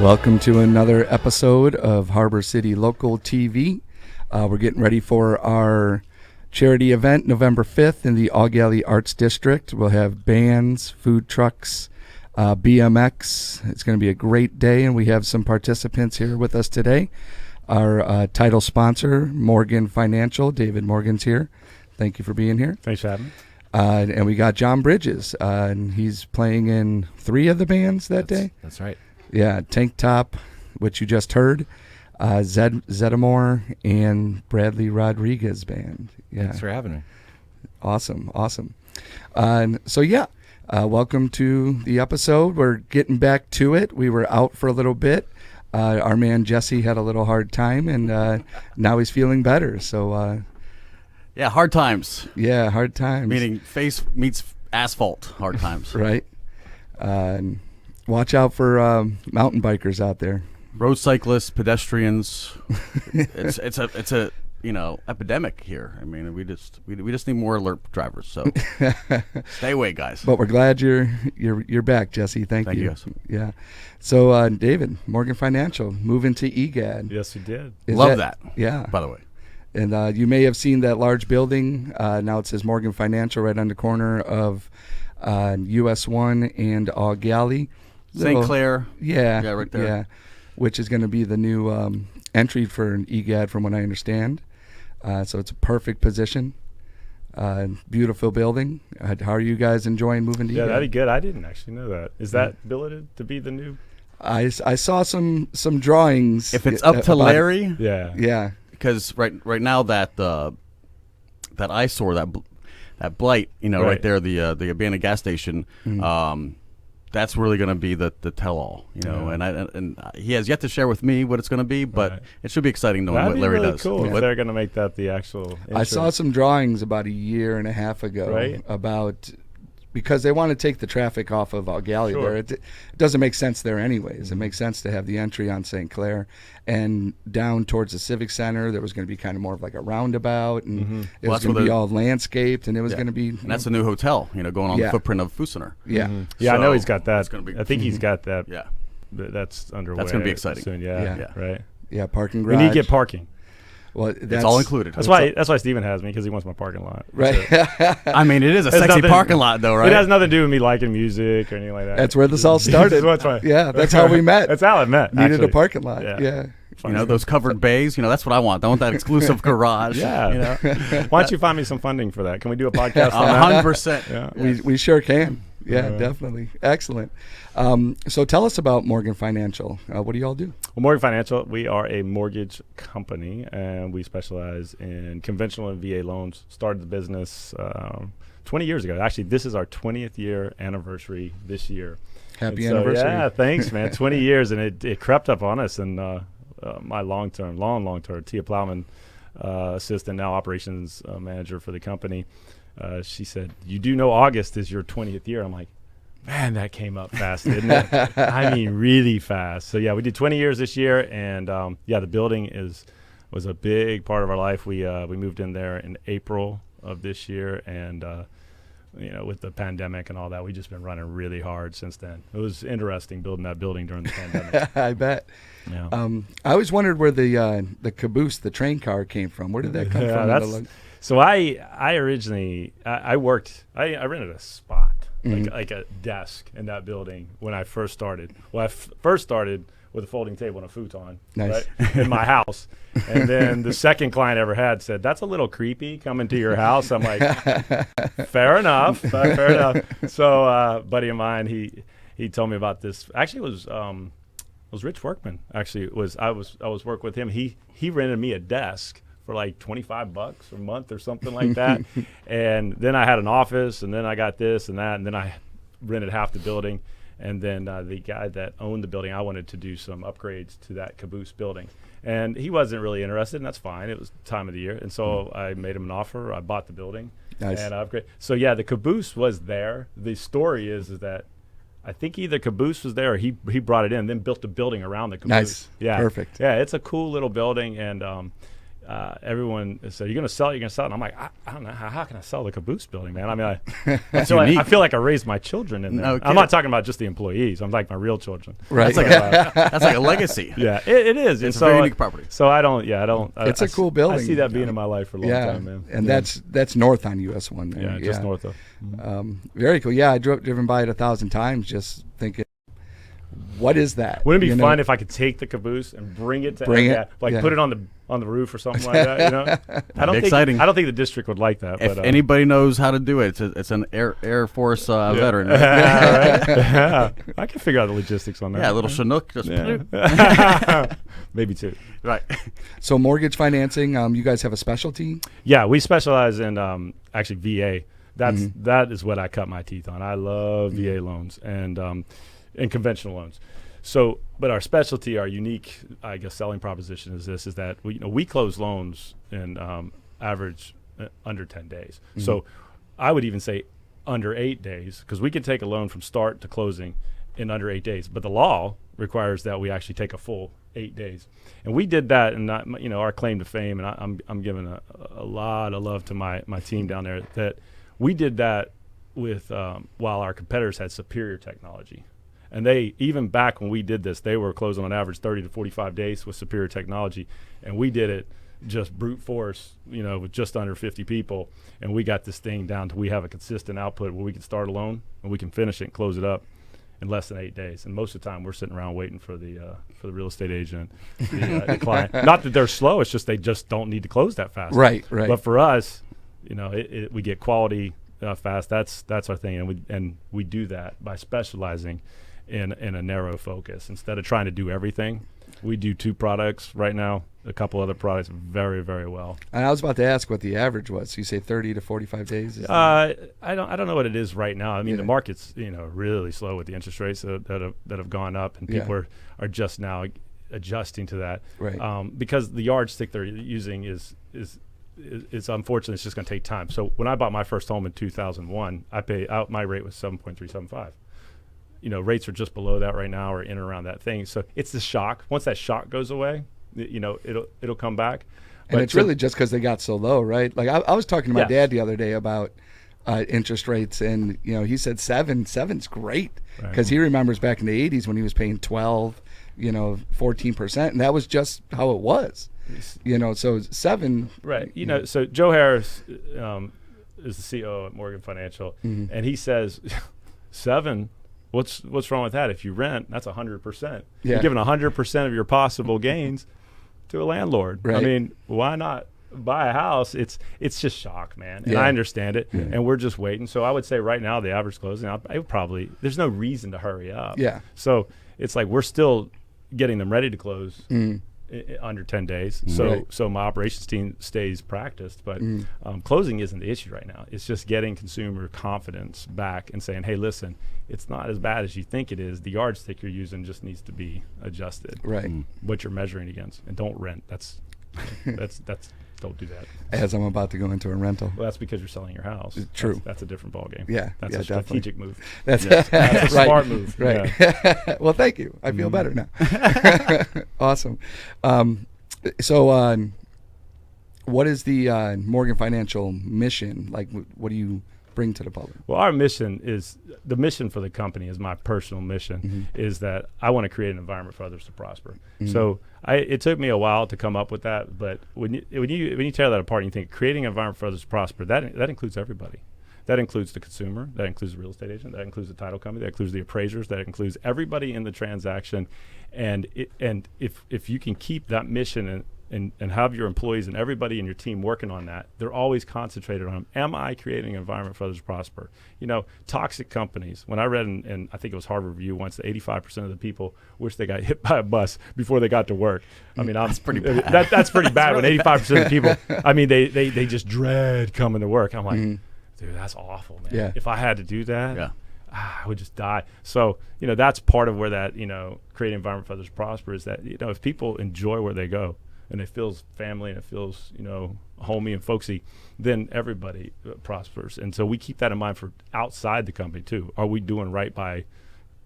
Welcome to another episode of Harbor City Local TV. We're getting ready for our charity event November 5th in the All Galley Arts District. We'll have bands, food trucks, BMX. It's going to be a great day, and we have some participants here with us today. Our title sponsor, Morgan Financial, David Morgan's here. Thank you for being here. Thanks for having me. And we got John Bridges, and he's playing in 3 of the bands that day. That's right. Yeah, Tank Top, which you just heard, Zeddemore, and Bradley Rodriguez band. Yeah. Thanks for having me. Awesome. Welcome to the episode. We're getting back to it. We were out for a little bit. Our man Jesse had a little hard time, and now he's feeling better. So, yeah, hard times. Yeah, hard times. Meaning face meets asphalt. Hard times. Right. Watch out for mountain bikers out there. Road cyclists, pedestrians. it's a epidemic here. I mean, we just need more alert drivers. So stay away, guys. But we're glad you're back, Jesse. Thank you. Guys. Yeah. So David, Morgan Financial, moving to EGAD. Yes, we did. Love that. Yeah. By the way. And you may have seen that large building. Now it says Morgan Financial right on the corner of US 1 and All Galley. St. Clair. Yeah. Yeah, right there. Yeah. Which is going to be the new entry for an EGAD from what I understand. So it's a perfect position. Beautiful building. How are you guys enjoying moving to EGAD? Yeah, that'd be good. I didn't actually know that. Is that billeted to be the new? I saw some drawings. If it's up to Larry. Yeah. Yeah. Because right now that eyesore, that blight, right there, the abandoned gas station, that's really going to be the tell-all, and he has yet to share with me what it's going to be, but it should be exciting knowing what Larry does. Cool. If they're going to make that the actual entrance. I saw some drawings about a year and a half ago about because they want to take the traffic off of All Galley there. It doesn't make sense there anyways. It makes sense to have the entry on St. Clair and down towards the Civic Center. There was going to be kind of more of like a roundabout, and it was going to be all landscaped, and it was going to be. And that's a new hotel, going on the footprint of Fusener. Yeah, yeah, so I know he's got that. Be, I think he's got that. Yeah, that's underway. That's going to be exciting soon. Yeah, right. Yeah, parking garage. We need to get parking. Well, it's all included. That's why Steven has me, because he wants my parking lot. Right. I mean, it is a sexy parking lot, though, right? It has nothing to do with me liking music or anything like that. That's where this all started. Yeah, that's how we met. That's how I met. Needed a parking lot. Yeah. Those covered bays. That's what I want. I want that exclusive garage. Yeah. Why don't you find me some funding for that? Can we do a podcast on that? 100%. Yeah. We sure can. Yeah, definitely. Excellent. So tell us about Morgan Financial. What do you all do? Well, Morgan Financial, we are a mortgage company, and we specialize in conventional and VA loans. Started the business 20 years ago. Actually, this is our 20th year anniversary this year. Happy anniversary. Yeah, thanks, man. 20 years, and it crept up on us. And my long-term, Tia Plowman, assistant, now operations manager for the company, she said, "You do know August is your 20th year." I'm like, man, that came up fast, didn't it? I mean, really fast. So, yeah, we did 20 years this year, and, the building was a big part of our life. We moved in there in April of this year, and, with the pandemic and all that, we've just been running really hard since then. It was interesting building that building during the pandemic. I bet. Yeah. I always wondered where the caboose, the train car, came from. Where did that come from? So I originally I rented a spot. Like a desk in that building when I first started. Well, I first started with a folding table and a futon, right, in my house. And then the second client I ever had said, "That's a little creepy coming to your house." I'm like, fair enough. So a buddy of mine, he told me about this. Actually, it was Rich Workman. Actually, I was working with him. He rented me a desk for like $25 a month or something like that. And then I had an office, and then I got this and that, and then I rented half the building. And then the guy that owned the building, I wanted to do some upgrades to that caboose building. And he wasn't really interested, and that's fine. It was the time of the year. And so I made him an offer. I bought the building. Nice. And upgrade. So, yeah, the caboose was there. The story is that I think either caboose was there or he brought it in, then built a building around the caboose. Nice. Yeah. Perfect. Yeah, it's a cool little building, and everyone said, "You're going to sell it. You're going to sell it." And I'm like, I don't know. How can I sell the caboose building, man? I mean, I feel like I raised my children in there. No I'm not talking about just the employees. I'm like my real children. Right. That's like a legacy. Yeah, it is. It's so, a very unique property. So I don't. It's a cool building. I see that being in my life for a long time, man. And that's north on US 1 there. Yeah, just north of. Very cool. Yeah, I driven by it 1,000 times just thinking, what is that? Wouldn't it be fun if I could take the caboose and bring it to put it on the roof or something like that? You know, I don't think the district would like that. If but, anybody knows how to do it, it's an Air Force veteran. Right? Yeah, I can figure out the logistics on that. Yeah, a little Chinook, just maybe two. Right. So mortgage financing, you guys have a specialty? Yeah, we specialize in actually VA. That is what I cut my teeth on. I love VA loans and conventional loans. So, but our specialty, our unique, I guess, selling proposition is that we close loans in average under 10 days. So I would even say under 8 days, because we can take a loan from start to closing in under 8 days. But the law requires that we actually take a full 8 days. And we did that, and our claim to fame, and I'm giving a lot of love to my team down there, that we did that with while our competitors had superior technology. And they, even back when we did this, they were closing on average 30 to 45 days with superior technology. And we did it just brute force, with just under 50 people. And we got this thing down to we have a consistent output where we can start a loan and we can finish it and close it up in less than 8 days. And most of the time we're sitting around waiting for the real estate agent, the client. Not that they're slow, it's just they just don't need to close that fast. Right. But for us, we get quality fast. That's our thing. And we do that by specializing in a narrow focus. Instead of trying to do everything, we do 2 products right now, a couple other products very, very well. And I was about to ask what the average was. So you say 30 to 45 days? I don't know what it is right now. I mean, the market's really slow with the interest rates that have gone up, and people are just now adjusting to that. Right. Because the yardstick they're using is unfortunately, it's just going to take time. So when I bought my first home in 2001, my rate was 7.375. Rates are just below that right now, or in or around that thing. So it's the shock. Once that shock goes away, it'll come back. And it's really just because they got so low, right? Like I was talking to my dad the other day about interest rates, and he said 7's great, because he remembers back in the 80s when he was paying 12, 14%, and that was just how it was. So 7. Right. So Joe Harris is the CEO at Morgan Financial, and he says 7. What's wrong with that? If you rent, that's 100%. You're giving 100% of your possible gains to a landlord. Right. I mean, why not buy a house? It's just shock, man. And I understand it, and we're just waiting. So I would say right now the average closing, there's no reason to hurry up. Yeah. So it's like we're still getting them ready to close under 10 days. So my operations team stays practiced, but closing isn't the issue right now. It's just getting consumer confidence back and saying, hey, listen, it's not as bad as you think it is. The yardstick you're using just needs to be adjusted. Right. What you're measuring against, and don't rent. That's don't do that. As I'm about to go into a rental. Well, that's because you're selling your house. True. That's a different ballgame. Yeah. That's a strategic move. That's a smart move. Right. Yeah. Well, thank you. I feel better now. Awesome. So what is the Morgan Financial mission? Like, what do you bring to the public? Well, the mission for the company is my personal mission, is that I want to create an environment for others to prosper. So it took me a while to come up with that, but when you tear that apart and you think creating an environment for others to prosper, that includes everybody. That includes the consumer, that includes the real estate agent, that includes the title company, that includes the appraisers, that includes everybody in the transaction. And if you can keep that mission and have your employees and everybody in your team working on that, they're always concentrated on, am I creating an environment for others to prosper? Toxic companies, when I read in I think it was Harvard Review once, that 85% of the people wish they got hit by a bus before they got to work. I mean, that's pretty bad. That's pretty bad when 85% of the people, I mean, they just dread coming to work. I'm like, dude, that's awful, man. Yeah. If I had to do that, I would just die. So, that's part of where that, creating an environment for others to prosper is that, if people enjoy where they go, and it feels family and it feels, homey and folksy, then everybody prospers. And so we keep that in mind for outside the company too. Are we doing right by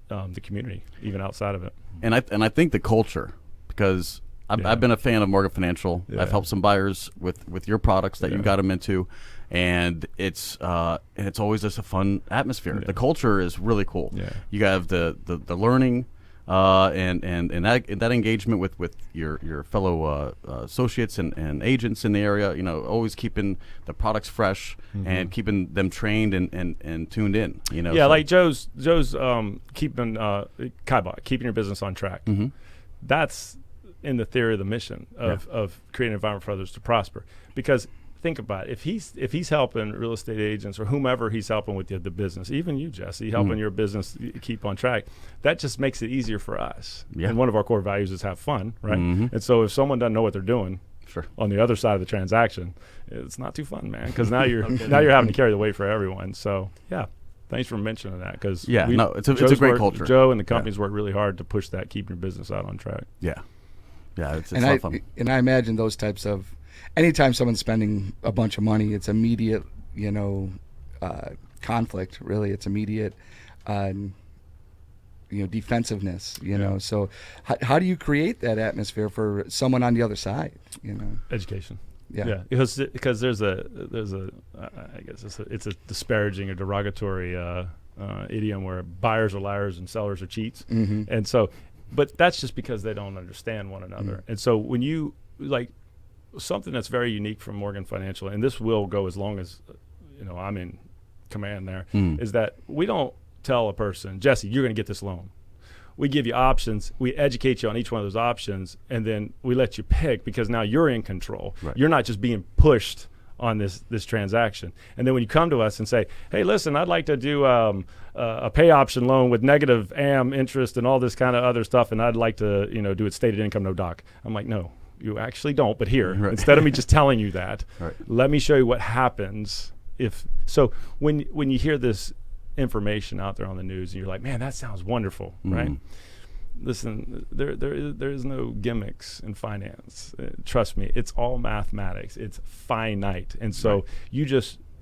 the community, even outside of it? And I think the culture, because I've been a fan of Morgan Financial. I've helped some buyers with your products that you got them into, and it's always just a fun atmosphere. The culture is really cool. You have the learning and that engagement with your fellow associates and agents in the area. Always keeping the products fresh and keeping them trained and tuned in. Like Joe's keeping Kaibot, keeping your business on track. That's in the theory of the mission of creating an environment for others to prosper. Because think about it, if he's helping real estate agents or whomever he's helping with the business, even you, Jesse, helping your business keep on track, that just makes it easier for us. And one of our core values is have fun, right? And so if someone doesn't know what they're doing on the other side of the transaction, it's not too fun, man, because now you're having to carry the weight for everyone. So thanks for mentioning that, because it's a great culture. Joe and the companies work really hard to push that, keeping your business out on track. It's a lot of fun. And I imagine those types of, anytime someone's spending a bunch of money, it's immediate, conflict. Really, it's immediate, defensiveness. So how do you create that atmosphere for someone on the other side? Education. Because there's a I guess it's a disparaging or derogatory idiom where buyers are liars and sellers are cheats, and so, but that's just because they don't understand one another. And so when you something that's very unique from Morgan Financial, and this will go as long as I'm in command there, is that we don't tell a person, Jesse, you're going to get this loan. We give you options, we educate you on each one of those options, and then we let you pick, because now you're in control. You're not just being pushed on this transaction. And then when you come to us and say, hey, listen, I'd like to do a pay option loan with negative AM interest and all this kind of other stuff, and I'd like to do it stated income, no doc. I'm like, no, you actually don't, but here, instead of me just telling you that, let me show you what happens if. So when you hear this information out there on the news and you're like, man, that sounds wonderful, right? Listen, there is no gimmicks in finance. Trust me, it's all mathematics. It's finite. And so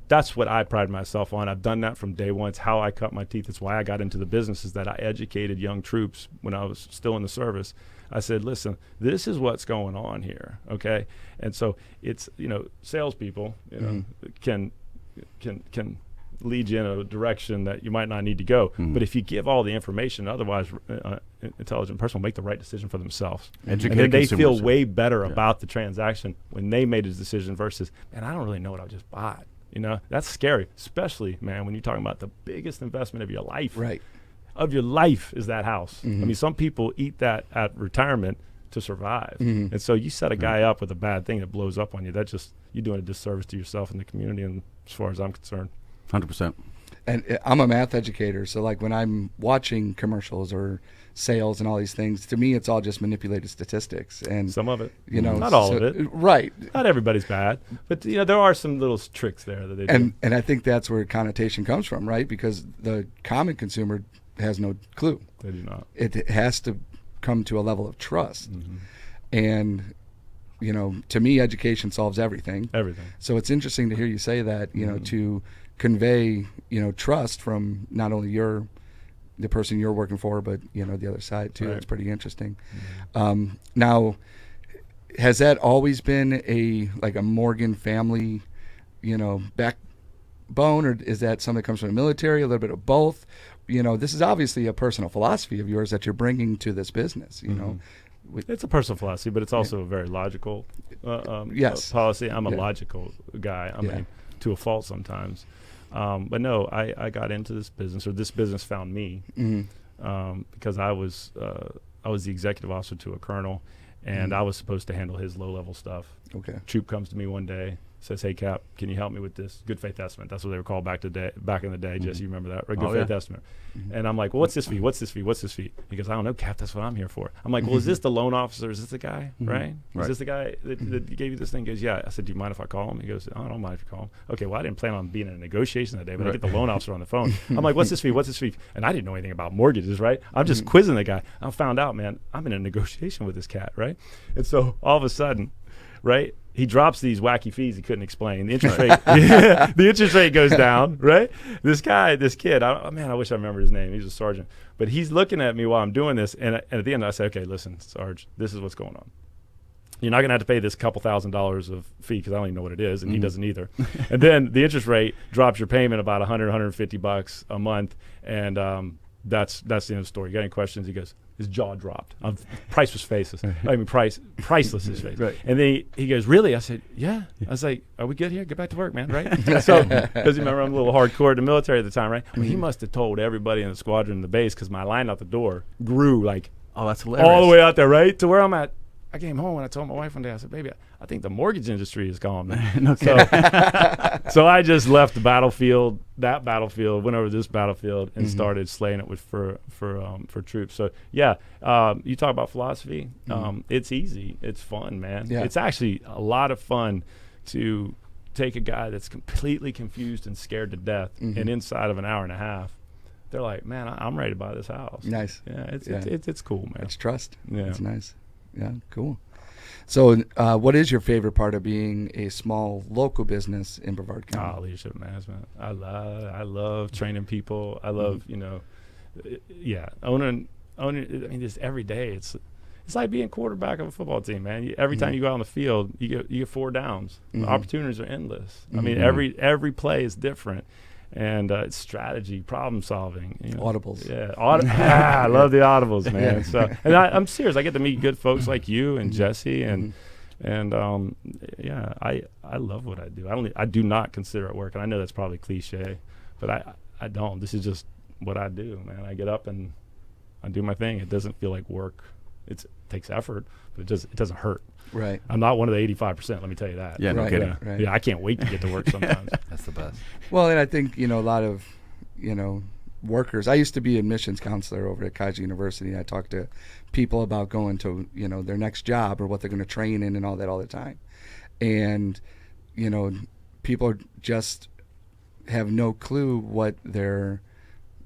that's what I pride myself on. I've done that from day one. It's how I cut my teeth. It's why I got into the business, is that I educated young troops when I was still in the service. I said, listen, this is what's going on here, okay? And so it's, salespeople, can lead you in a direction that you might not need to go. But if you give all the information, otherwise intelligent person will make the right decision for themselves. And then they feel way better about the transaction when they made a decision versus, man, I don't really know what I just bought. That's scary, especially, man, when you're talking about the biggest investment of your life. Of your life is that house. I mean, some people eat that at retirement to survive. And so you set a guy up with a bad thing that blows up on you. That just, you're doing a disservice to yourself and the community, and as far as I'm concerned. 100%. And I'm a math educator, so when I'm watching commercials or sales and all these things, to me it's all just manipulated statistics, and some of it, not all of it, right? Not everybody's bad, but there are some little tricks there that they do. And I think that's where connotation comes from, right? Because the common consumer has no clue. They do not. It has to come to a level of trust, and to me, education solves everything. So it's interesting to hear you say that, to convey, trust from not only the person you're working for, but the other side too. It's pretty interesting. Now, has that always been a Morgan family, backbone, or is that something that comes from the military? A little bit of both. This is obviously a personal philosophy of yours that you're bringing to this business. It's a personal philosophy, but it's also a very logical policy. I'm a logical guy. I mean, to a fault sometimes. But no, I got into this business, or this business found me, because I was the executive officer to a colonel, and I was supposed to handle his low-level stuff. Troop comes to me one day, says, hey, Cap, can you help me with this good faith estimate? That's what they were called back in the day. Jesse, you remember that? Or good faith estimate. And I'm like, well, what's this fee? What's this fee? What's this fee? He goes, I don't know, Cap, that's what I'm here for. I'm like, well, is this the loan officer? Is this the guy, right? Is this the guy that gave you this thing? He goes, yeah. I said, do you mind if I call him? He goes, oh, I don't mind if you call him. Okay, well, I didn't plan on being in a negotiation that day, but I get the loan officer on the phone. I'm like, what's this fee? What's this fee? And I didn't know anything about mortgages, right? I'm just quizzing the guy. I found out, man, I'm in a negotiation with this cat, right? And so all of a sudden, right, he drops these wacky fees he couldn't explain. The interest rate, the interest rate goes down, right? This kid, I wish I remember his name. He's a sergeant. But he's looking at me while I'm doing this, and at the end I say, okay, listen, Sarge, this is what's going on. you're not going to have to pay this couple $1,000s of fee because I don't even know what it is, and he doesn't either. And then the interest rate drops your payment about $100-$150 a month, and that's the end of the story. You got any questions? He goes, his jaw dropped. Price was faceless. I mean, priceless his face. Right. And then he goes, really? I said, yeah. I was like, are we good here? Get back to work, man, right? So, because you remember I'm a little hardcore in the military at the time, right? Well, he must have told everybody in the squadron in the base because my line out the door grew like that's hilarious. all the way out there, right? To where I'm at. I came home and I told my wife one day, I said, baby, I think the mortgage industry is gone, man. So I just left the battlefield, went over to this battlefield and started slaying it for troops. So yeah, you talk about philosophy. It's easy. It's fun, man. Yeah. It's actually a lot of fun to take a guy that's completely confused and scared to death, and inside of an hour and a half, they're like, man, I'm ready to buy this house. Nice. Yeah, it's cool, man. It's trust. Yeah. It's nice. Yeah, cool. So what is your favorite part of being a small local business in Brevard County? Leadership management. I love training people. I love, owning. I mean, just every day. It's like being quarterback of a football team, man. Every time you go out on the field, you get 4 downs. The opportunities are endless. I mean, every play is different. And it's strategy, problem solving. Audibles. Yeah, I love the audibles, man. So, and I'm serious. I get to meet good folks like you and Jesse, and I love what I do. I do not consider it work, and I know that's probably cliche, but I don't. This is just what I do, man. I get up and I do my thing. It doesn't feel like work. It takes effort, but it doesn't hurt. Right. I'm not one of the 85%. Let me tell you that. Yeah, no kidding. Right. Yeah, I can't wait to get to work sometimes. That's the best. Well, and I think a lot of workers. I used to be a admissions counselor over at Kaiser University, and I talked to people about going to their next job or what they're going to train in and all that all the time, and people just have no clue what their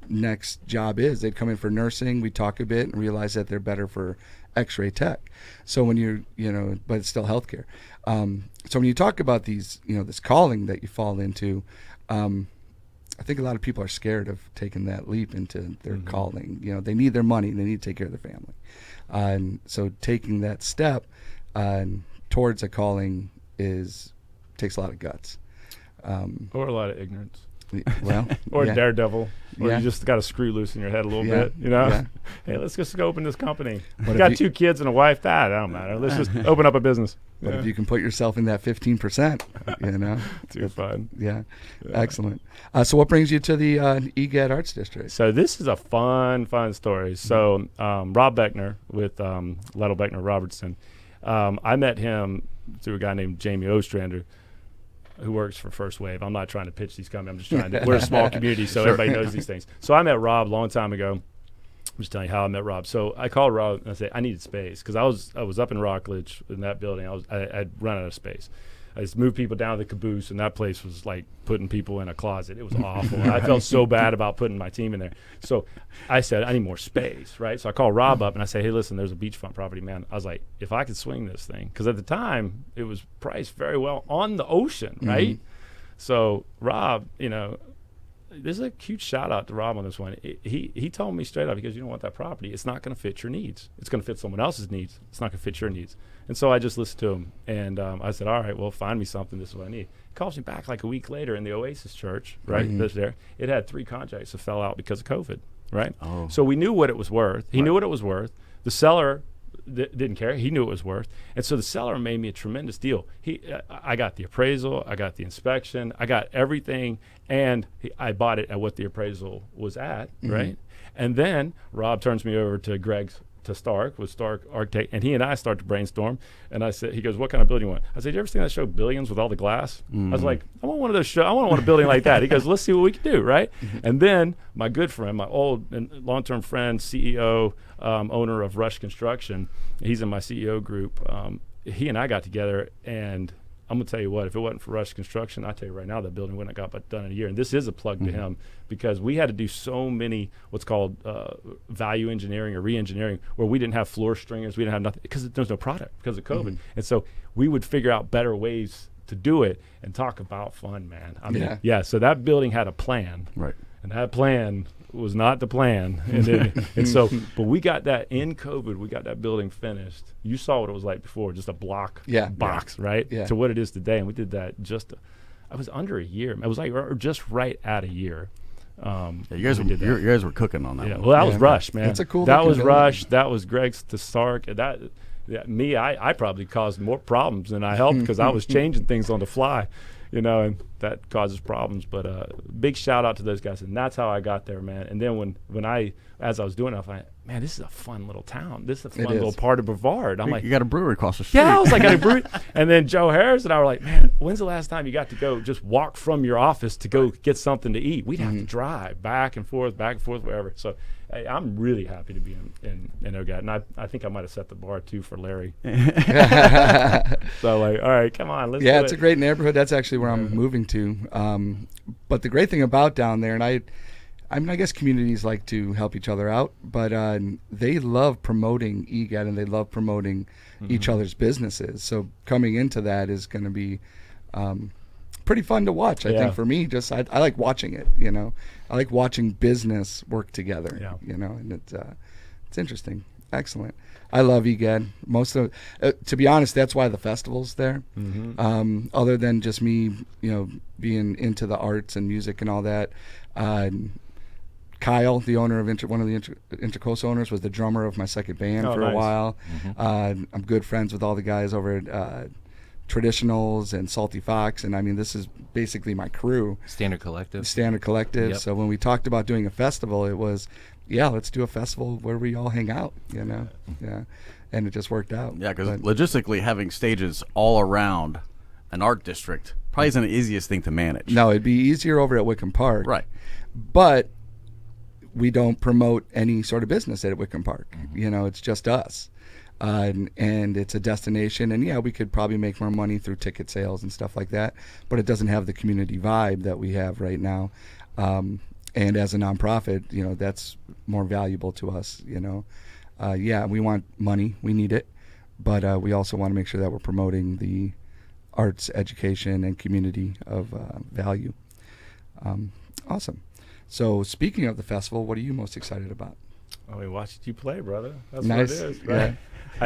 next job is. They'd come in for nursing. We talk a bit and realize that they're better for X-ray tech. So when but it's still healthcare. So when you talk about these, this calling that you fall into, I think a lot of people are scared of taking that leap into their calling. They need their money. They need to take care of their family. And so taking that step towards a calling takes a lot of guts. Or a lot of ignorance. Well, or yeah. Daredevil, or Yeah. you just got a screw loose in your head a little Yeah. bit, Yeah. Hey, let's just go open this company. What You if got you- 2 kids and a wife. That don't matter. Let's just open up a business. But if you can put yourself in that 15%, Too fun. Yeah. Excellent. So what brings you to the EGAD Arts District? So this is a fun story. So Rob Beckner with Lytle Beckner Robertson, I met him through a guy named Jamie Ostrander, who works for First Wave. I'm not trying to pitch these companies. I'm just trying to. We're a small community, so everybody knows these things. So I met Rob a long time ago. I'm just telling you how I met Rob. So I called Rob and I said I needed space because I was up in Rockledge in that building. I'd run out of space. I just moved people down to the caboose, and that place was like putting people in a closet. It was awful. I felt so bad about putting my team in there. So I said, I need more space, right? So I called Rob up, and I said, hey, listen, there's a beachfront property, man. I was like, if I could swing this thing, because at the time, it was priced very well on the ocean, right? So Rob, there's a huge shout out to Rob on this one. He told me straight up, he goes, you don't want that property. It's not going to fit your needs. It's going to fit someone else's needs. It's not going to fit your needs. And so I just listened to him, and I said, all right, well, find me something. This is what I need. He calls me back like a week later in the Oasis Church, right? That's there. It had 3 contracts that fell out because of COVID, right? Oh. So we knew what it was worth. He knew what it was worth. The seller didn't care. He knew it was worth. And so the seller made me a tremendous deal. I got the appraisal. I got the inspection. I got everything. And I bought it at what the appraisal was at, right? And then Rob turns me over to Stark with Stark Architect, and he and I start to brainstorm. And I said, he goes, "What kind of building you want?" I said, "You ever seen that show Billions with all the glass?" I was like, "I want one of those shows. I want a building like that." He goes, "Let's see what we can do, right?" And then my good friend, my old and long-term friend, CEO, owner of Rush Construction, he's in my CEO group. He and I got together, and I'm going to tell you what, if it wasn't for Rush Construction, I tell you right now, that building wouldn't have got done in a year. And this is a plug to him, because we had to do so many what's called value engineering or re-engineering, where we didn't have floor stringers, we didn't have nothing, because there's no product because of COVID. And so we would figure out better ways to do it, and talk about fun, man. I mean, so that building had a plan. Right. And that plan was not the plan. But we got that in COVID. We got that building finished. You saw what it was like before, just a box, right? Yeah. To what it is today. And we did that I was under a year. It was like just right at a year. You guys were cooking on that one. Well, that was Rush, man. It's a cool. That was Rush. That was Greg's to Stark. I probably caused more problems than I helped because I was changing things on the fly, and that causes problems. But big shout out to those guys, and that's how I got there, man. And then as I was doing it, I thought, man, this is a fun little town. This is a fun little part of Brevard. I'm like, you got a brewery across the street. Yeah, I was like, I got a brewery. And then Joe Harris and I were like, man, when's the last time you got to go just walk from your office to go get something to eat? We'd have to drive back and forth, wherever. So hey, I'm really happy to be in OGAT, and I think I might have set the bar too for Larry. So like, all right, come on, let's. Yeah, it's a great neighborhood. That's actually where I'm moving to. But the great thing about down there, and I guess communities like to help each other out, but they love promoting EGAT and they love promoting each other's businesses. So coming into that is going to be pretty fun to watch. I think for me, I like watching it. I like watching business work together. Yeah. And it's interesting. Excellent. I love EGAT. To be honest, that's why the festival's there. Other than just me, being into the arts and music and all that. Kyle, the owner of one of the Intercoast owners, was the drummer of my second band for a while. I'm good friends with all the guys over at Traditionals and Salty Fox, and I mean, this is basically my crew. Standard Collective. Yep. So when we talked about doing a festival, it was, let's do a festival where we all hang out, Yeah. And it just worked out. Yeah, because logistically having stages all around an art district probably isn't the easiest thing to manage. No, it'd be easier over at Wickham Park. Right. But we don't promote any sort of business at Wickham Park. It's just us. And it's a destination. And, we could probably make more money through ticket sales and stuff like that. But it doesn't have the community vibe that we have right now. And as a nonprofit, that's more valuable to us, we want money. We need it. But we also want to make sure that we're promoting the arts, education, and community of value. Awesome. So speaking of the festival, what are you most excited about? We watched you play, brother. That's nice. What it is, right?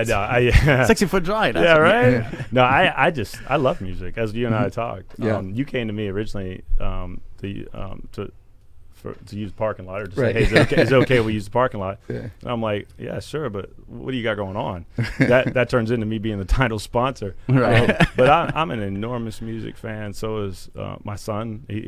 Yeah. I know. 60 Foot Dry. Yeah, right? No, I love music, as you and I talked. Yeah. You came to me originally to use the parking lot, or to say, hey, is it okay we use the parking lot? Yeah. And I'm like, yeah, sure, but what do you got going on? that turns into me being the title sponsor. Right. But I'm an enormous music fan. So is my son. He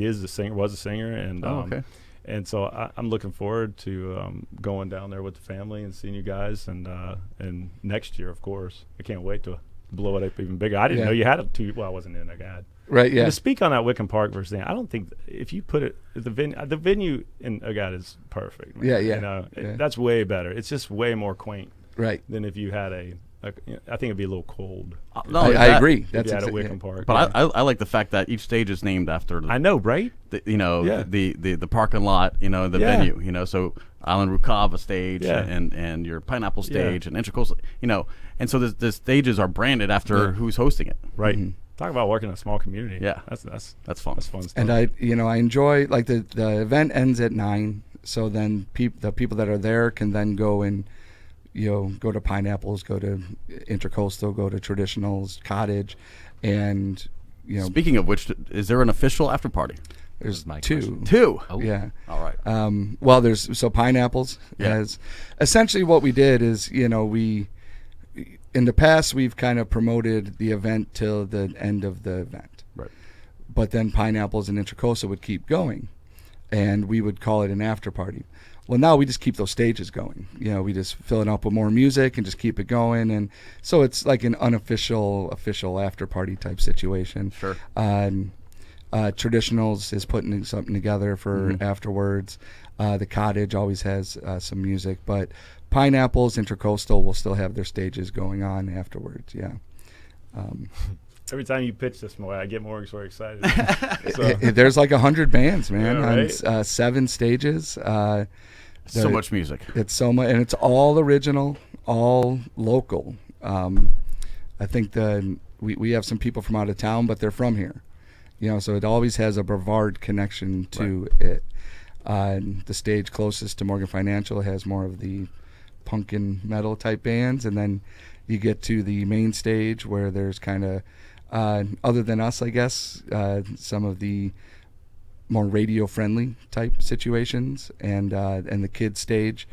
is a singer, was a singer, and okay. And so I'm looking forward to going down there with the family and seeing you guys, and next year, of course. I can't wait to blow it up even bigger. I didn't know you had I wasn't in OGAT. Right, yeah. And to speak on that Wickham Park versus thing, I don't think if you put it the venue in OGAT is perfect. Man. Yeah. That's way better. It's just way more quaint. Right. Than if you had I think it'd be a little cold. I agree. That's at Wickham Park. But I like the fact that each stage is named after. I know, right? The parking lot, the venue, So Island Rukava stage and your Pineapple stage and Intracoastal, and so the stages are branded after who's hosting it. Right. Mm-hmm. Talk about working in a small community. Yeah, that's fun. That's fun stuff. And I enjoy, like, the event ends at 9, so then the people that are there can then go and go to Pineapples, go to Intercoastal, go to Traditionals, Cottage, and Speaking of which, is there an official after party? There's my two. question. Two? Oh. Yeah. All right. Well, Pineapples has essentially what we did is we. In the past, we've kind of promoted the event till the end of the event. Right. But then Pineapples and Intracoastal would keep going, and we would call it an after party. Well, now we just keep those stages going. We just fill it up with more music and just keep it going. And so it's like an official after party type situation. Sure. Traditionals is putting something together for afterwards. The Cottage always has some music, but Pineapples, Intercoastal will still have their stages going on afterwards. Yeah. Every time you pitch this more, I get more excited. There's like 100 bands, man, right? on 7 stages. So much music. It's so much, and it's all original, all local. I think we have some people from out of town, but they're from here. So it always has a Brevard connection to it. The stage closest to Morgan Financial has more of the punk and metal type bands, and then you get to the main stage where there's kind of, other than us, I guess, some of the more radio friendly type situations, and the kids stage,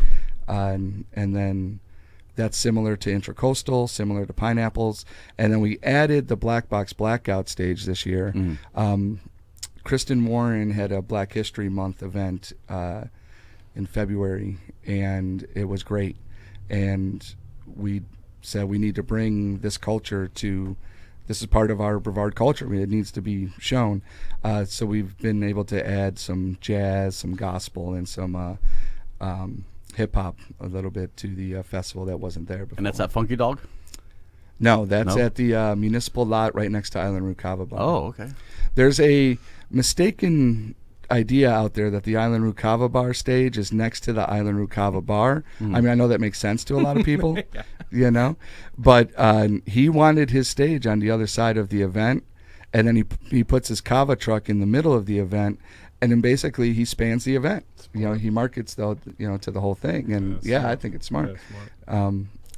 and then that's similar to Intracoastal, similar to Pineapples, and then we added the Black Box Blackout stage this year. Kristen Warren had a Black History Month event in February, and it was great. And we said we need to bring this culture to, this is part of our Brevard culture. It needs to be shown. So we've been able to add some jazz, some gospel, and some hip-hop a little bit to the festival that wasn't there before. And that's at Funky Dog? No, that's at the municipal lot right next to Island Root Kava Bar. Oh, okay. There's a mistaken idea out there that the Island Root Kava Bar stage is next to the Island Root Kava Bar. I mean, I know that makes sense to a lot of people, but he wanted his stage on the other side of the event, and then he puts his kava truck in the middle of the event, and then basically he spans the event. He markets to the whole thing, and I think it's smart.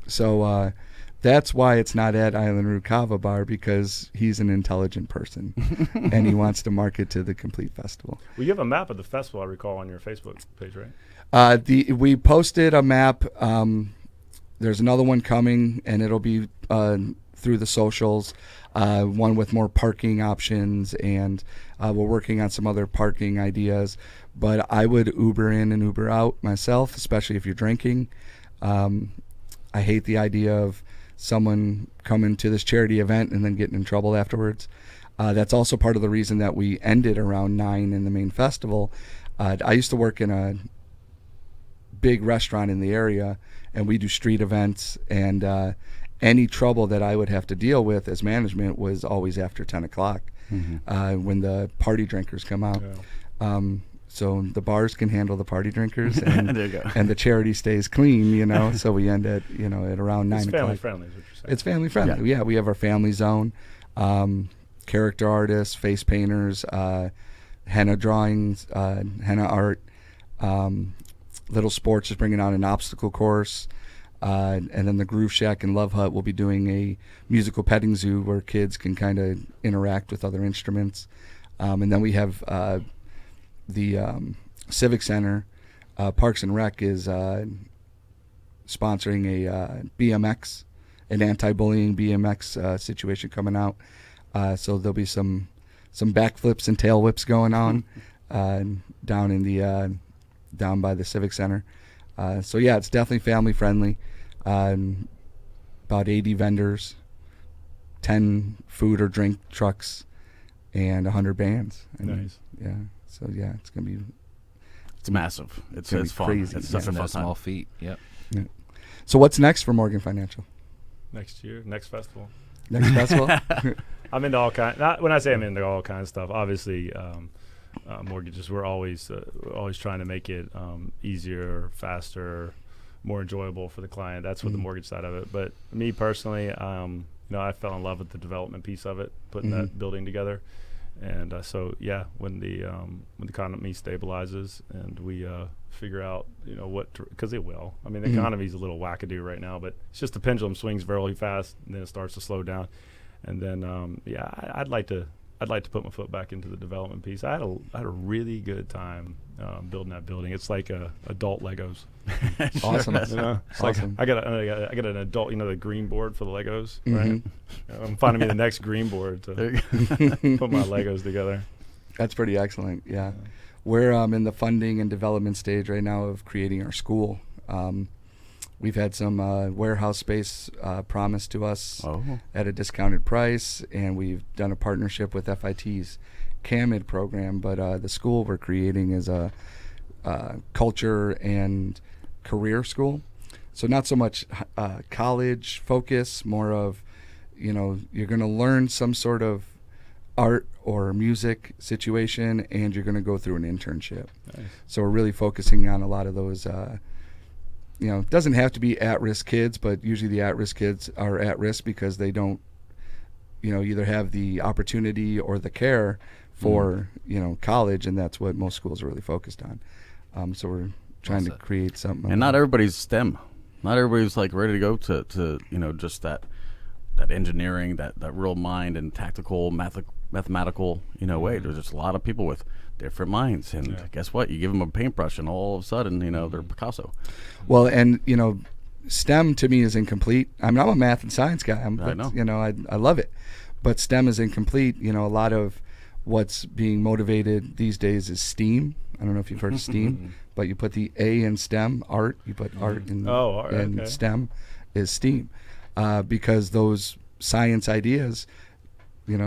So that's why it's not at Island Root Kava Bar, because he's an intelligent person and he wants to market to the complete festival. Well, you have a map of the festival, I recall, on your Facebook page, right? We posted a map. There's another one coming, and it'll be through the socials, one with more parking options, and we're working on some other parking ideas. But I would Uber in and Uber out myself, especially if you're drinking. I hate the idea of someone coming to this charity event and then getting in trouble afterwards. That's also part of the reason that we ended around 9 in the main festival. I used to work in a big restaurant in the area, and we do street events, and any trouble that I would have to deal with as management was always after 10 o'clock when the party drinkers come out. So the bars can handle the party drinkers, and, there you go. and the charity stays clean, so we end at, at around 9 o'clock. It's family friendly is what you're saying. It's family friendly. Yeah, we have our family zone, character artists, face painters, henna drawings, henna art. Little Sports is bringing out an obstacle course. And then the Groove Shack and Love Hut will be doing a musical petting zoo where kids can kind of interact with other instruments. And then we have the Civic Center. Parks and Rec is sponsoring a BMX, an anti-bullying BMX situation coming out. So there'll be some backflips and tail whips going on down in the down by the Civic Center. So yeah, it's definitely family friendly. About 80 vendors, 10 food or drink trucks, and 100 bands. Nice. Yeah. So yeah, it's gonna be. It's massive. It's gonna be fun. crazy. It's such a fun small time. feat. Yep. Yeah. So what's next for Morgan Financial? Next year, next festival. Next festival? I'm into all kinds. When I say I'm into all kinds of stuff, obviously, mortgages. We're always trying to make it easier, faster, more enjoyable for the client. That's what the mortgage side of it. But me personally, I fell in love with the development piece of it, putting that building together. And so yeah, when the economy stabilizes and we figure out because it will. I mean, the economy's a little wackadoo right now, but it's just the pendulum swings very fast and then it starts to slow down. And then I'd like to put my foot back into the development piece. I had a really good time building that building. It's like adult Legos. Awesome. It's Awesome. like I got an adult, the green board for the Legos, right? I'm finding me the next green board to put my Legos together. That's pretty excellent. Yeah. We're in the funding and development stage right now of creating our school. We've had some warehouse space promised to us at a discounted price, and we've done a partnership with FIT's CAMID program. But the school we're creating is a culture and career school. So not so much college focus, more of, you're going to learn some sort of art or music situation, and you're going to go through an internship. Nice. So we're really focusing on a lot of those it doesn't have to be at-risk kids, but usually the at-risk kids are at risk because they don't either have the opportunity or the care for college, and that's what most schools are really focused on. So we're trying to create something. And not everybody's STEM. Not everybody's like ready to go to just that engineering, that real mind and tactical mathematical way. There's just a lot of people with different minds, and guess what? You give them a paintbrush, and all of a sudden, they're Picasso. Well, and STEM to me is incomplete. I'm a math and science guy. I know. I love it, but STEM is incomplete. A lot of what's being motivated these days is STEAM. I don't know if you've heard of STEAM, but you put the A in STEM, art. You put art in and STEM is STEAM, because those science ideas,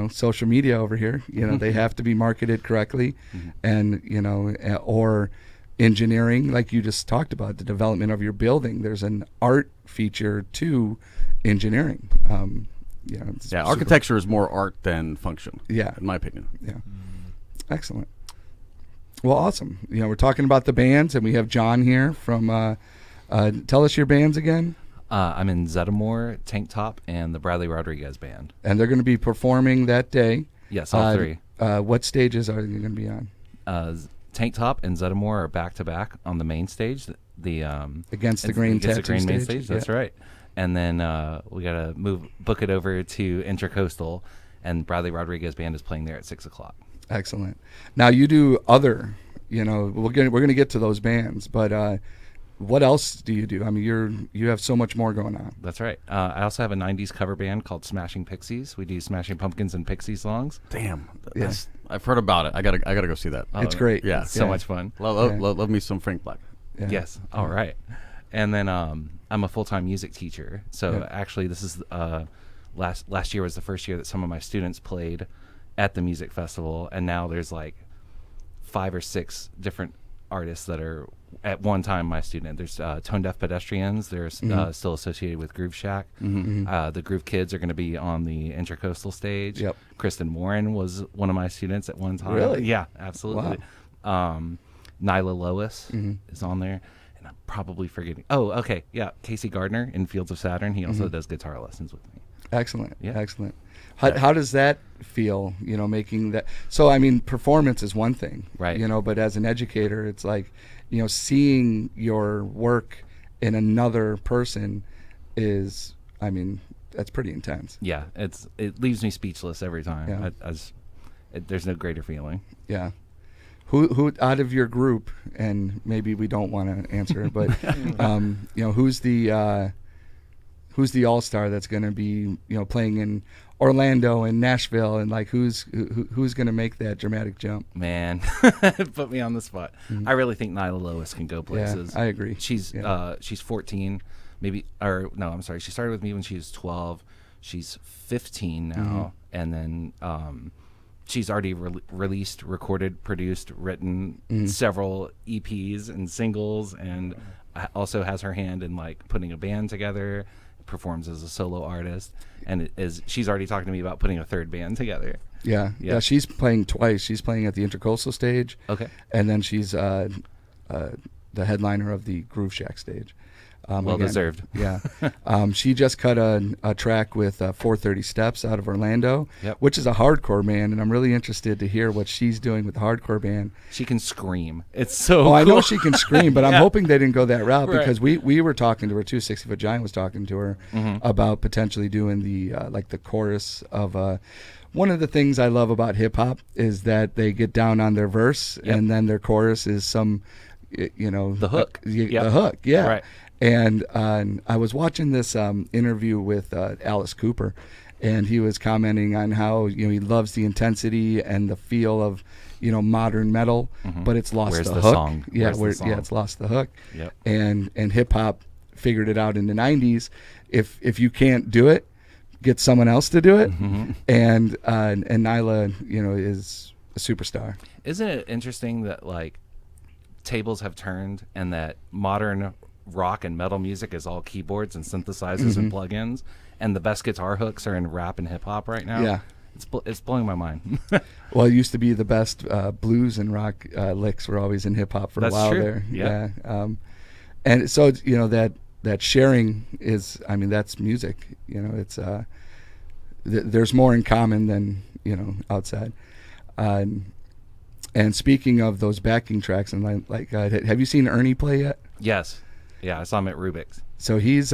social media over here, they have to be marketed correctly, and or engineering, like you just talked about, the development of your building. There's an art feature to engineering. Architecture is more art than function. Yeah, in my opinion. Yeah, excellent. Well, awesome. We're talking about the bands, and we have John here from. Tell us your bands again. I'm in Zeddemore, Tank Top, and the Bradley Rodriguez Band. And they're going to be performing that day. Yes, all three. What stages are they going to be on? Tank Top and Zeddemore are back to back on the main stage. Against the Grain Tattoo main stage. That's right. And then we got to book it over to Intracoastal, and Bradley Rodriguez Band is playing there at 6:00. Excellent. Now you do other. We're going to get to those bands, but. What else do you do? I mean, you have so much more going on. That's right. I also have a 90s cover band called Smashing Pixies. We do Smashing Pumpkins and Pixie songs. Damn. I've heard about it. I gotta go see that. It's great. Yeah. It's so much fun. Love me some Frank Black. Yeah. Yes. All right. And then I'm a full-time music teacher. So actually this is last year was the first year that some of my students played at the music festival, and now there's like 5 or 6 different artists that are at one time my student. There's Tone Deaf Pedestrians. They're still associated with Groove Shack. The Groove Kids are going to be on the Intracoastal stage. Yep. Kristen Warren was one of my students at one time. Really? Yeah, absolutely. Wow. Nyla Lois is on there. And I'm probably forgetting. Oh, okay. Yeah. Casey Gardner in Fields of Saturn. He also does guitar lessons with me. Excellent. Yeah. Excellent. How does that feel, making that? So, I mean, performance is one thing, right? But as an educator, it's like, seeing your work in another person is, I mean, that's pretty intense. Yeah, it leaves me speechless every time. Yeah. There's no greater feeling. Yeah. Who out of your group, and maybe we don't want to answer, but who's the all-star that's going to be playing in Orlando and Nashville, and like who's going to make that dramatic jump? Man, put me on the spot. I really think Nyla Lois can go places. Yeah, I agree. She's 14, maybe, or no, I'm sorry. She started with me when she was 12. She's 15 now, and then she's already released, recorded, produced, written several EPs and singles, and also has her hand in like putting a band together. Performs as a solo artist, and she's already talking to me about putting a third band together. Yeah. She's playing twice. She's playing at the Intracoastal stage. Okay. And then she's the headliner of the Groove Shack stage. Well deserved. Yeah. She just cut a track with 430 Steps out of Orlando, which is a hardcore band, and I'm really interested to hear what she's doing with the hardcore band. She can scream. It's so cool. I know she can scream, but I'm hoping they didn't go that route, because we were talking to her too. 60 Foot Giant was talking to her about potentially doing the the chorus of one of the things I love about hip hop is that they get down on their verse and then their chorus is some the hook. The hook, yeah. Right. And I was watching this interview with Alice Cooper, and he was commenting on how he loves the intensity and the feel of modern metal, but it's lost Where's the the hook. song? Yeah, Where's the song? it's lost the hook. Yep. And hip hop figured it out in the 90s. If you can't do it, get someone else to do it. And Nyla, is a superstar. Isn't it interesting that like tables have turned, and that modern rock and metal music is all keyboards and synthesizers and plugins, and the best guitar hooks are in rap and hip hop right now? Yeah. It's blowing my mind. Well, it used to be the best blues and rock licks were always in hip hop for That's a while true. there. Yeah. And so that sharing is, I mean, that's music. It's there's more in common than outside. And speaking of those backing tracks, and have you seen Ernie play yet? Yes. Yeah, I saw him at Rubik's. So he's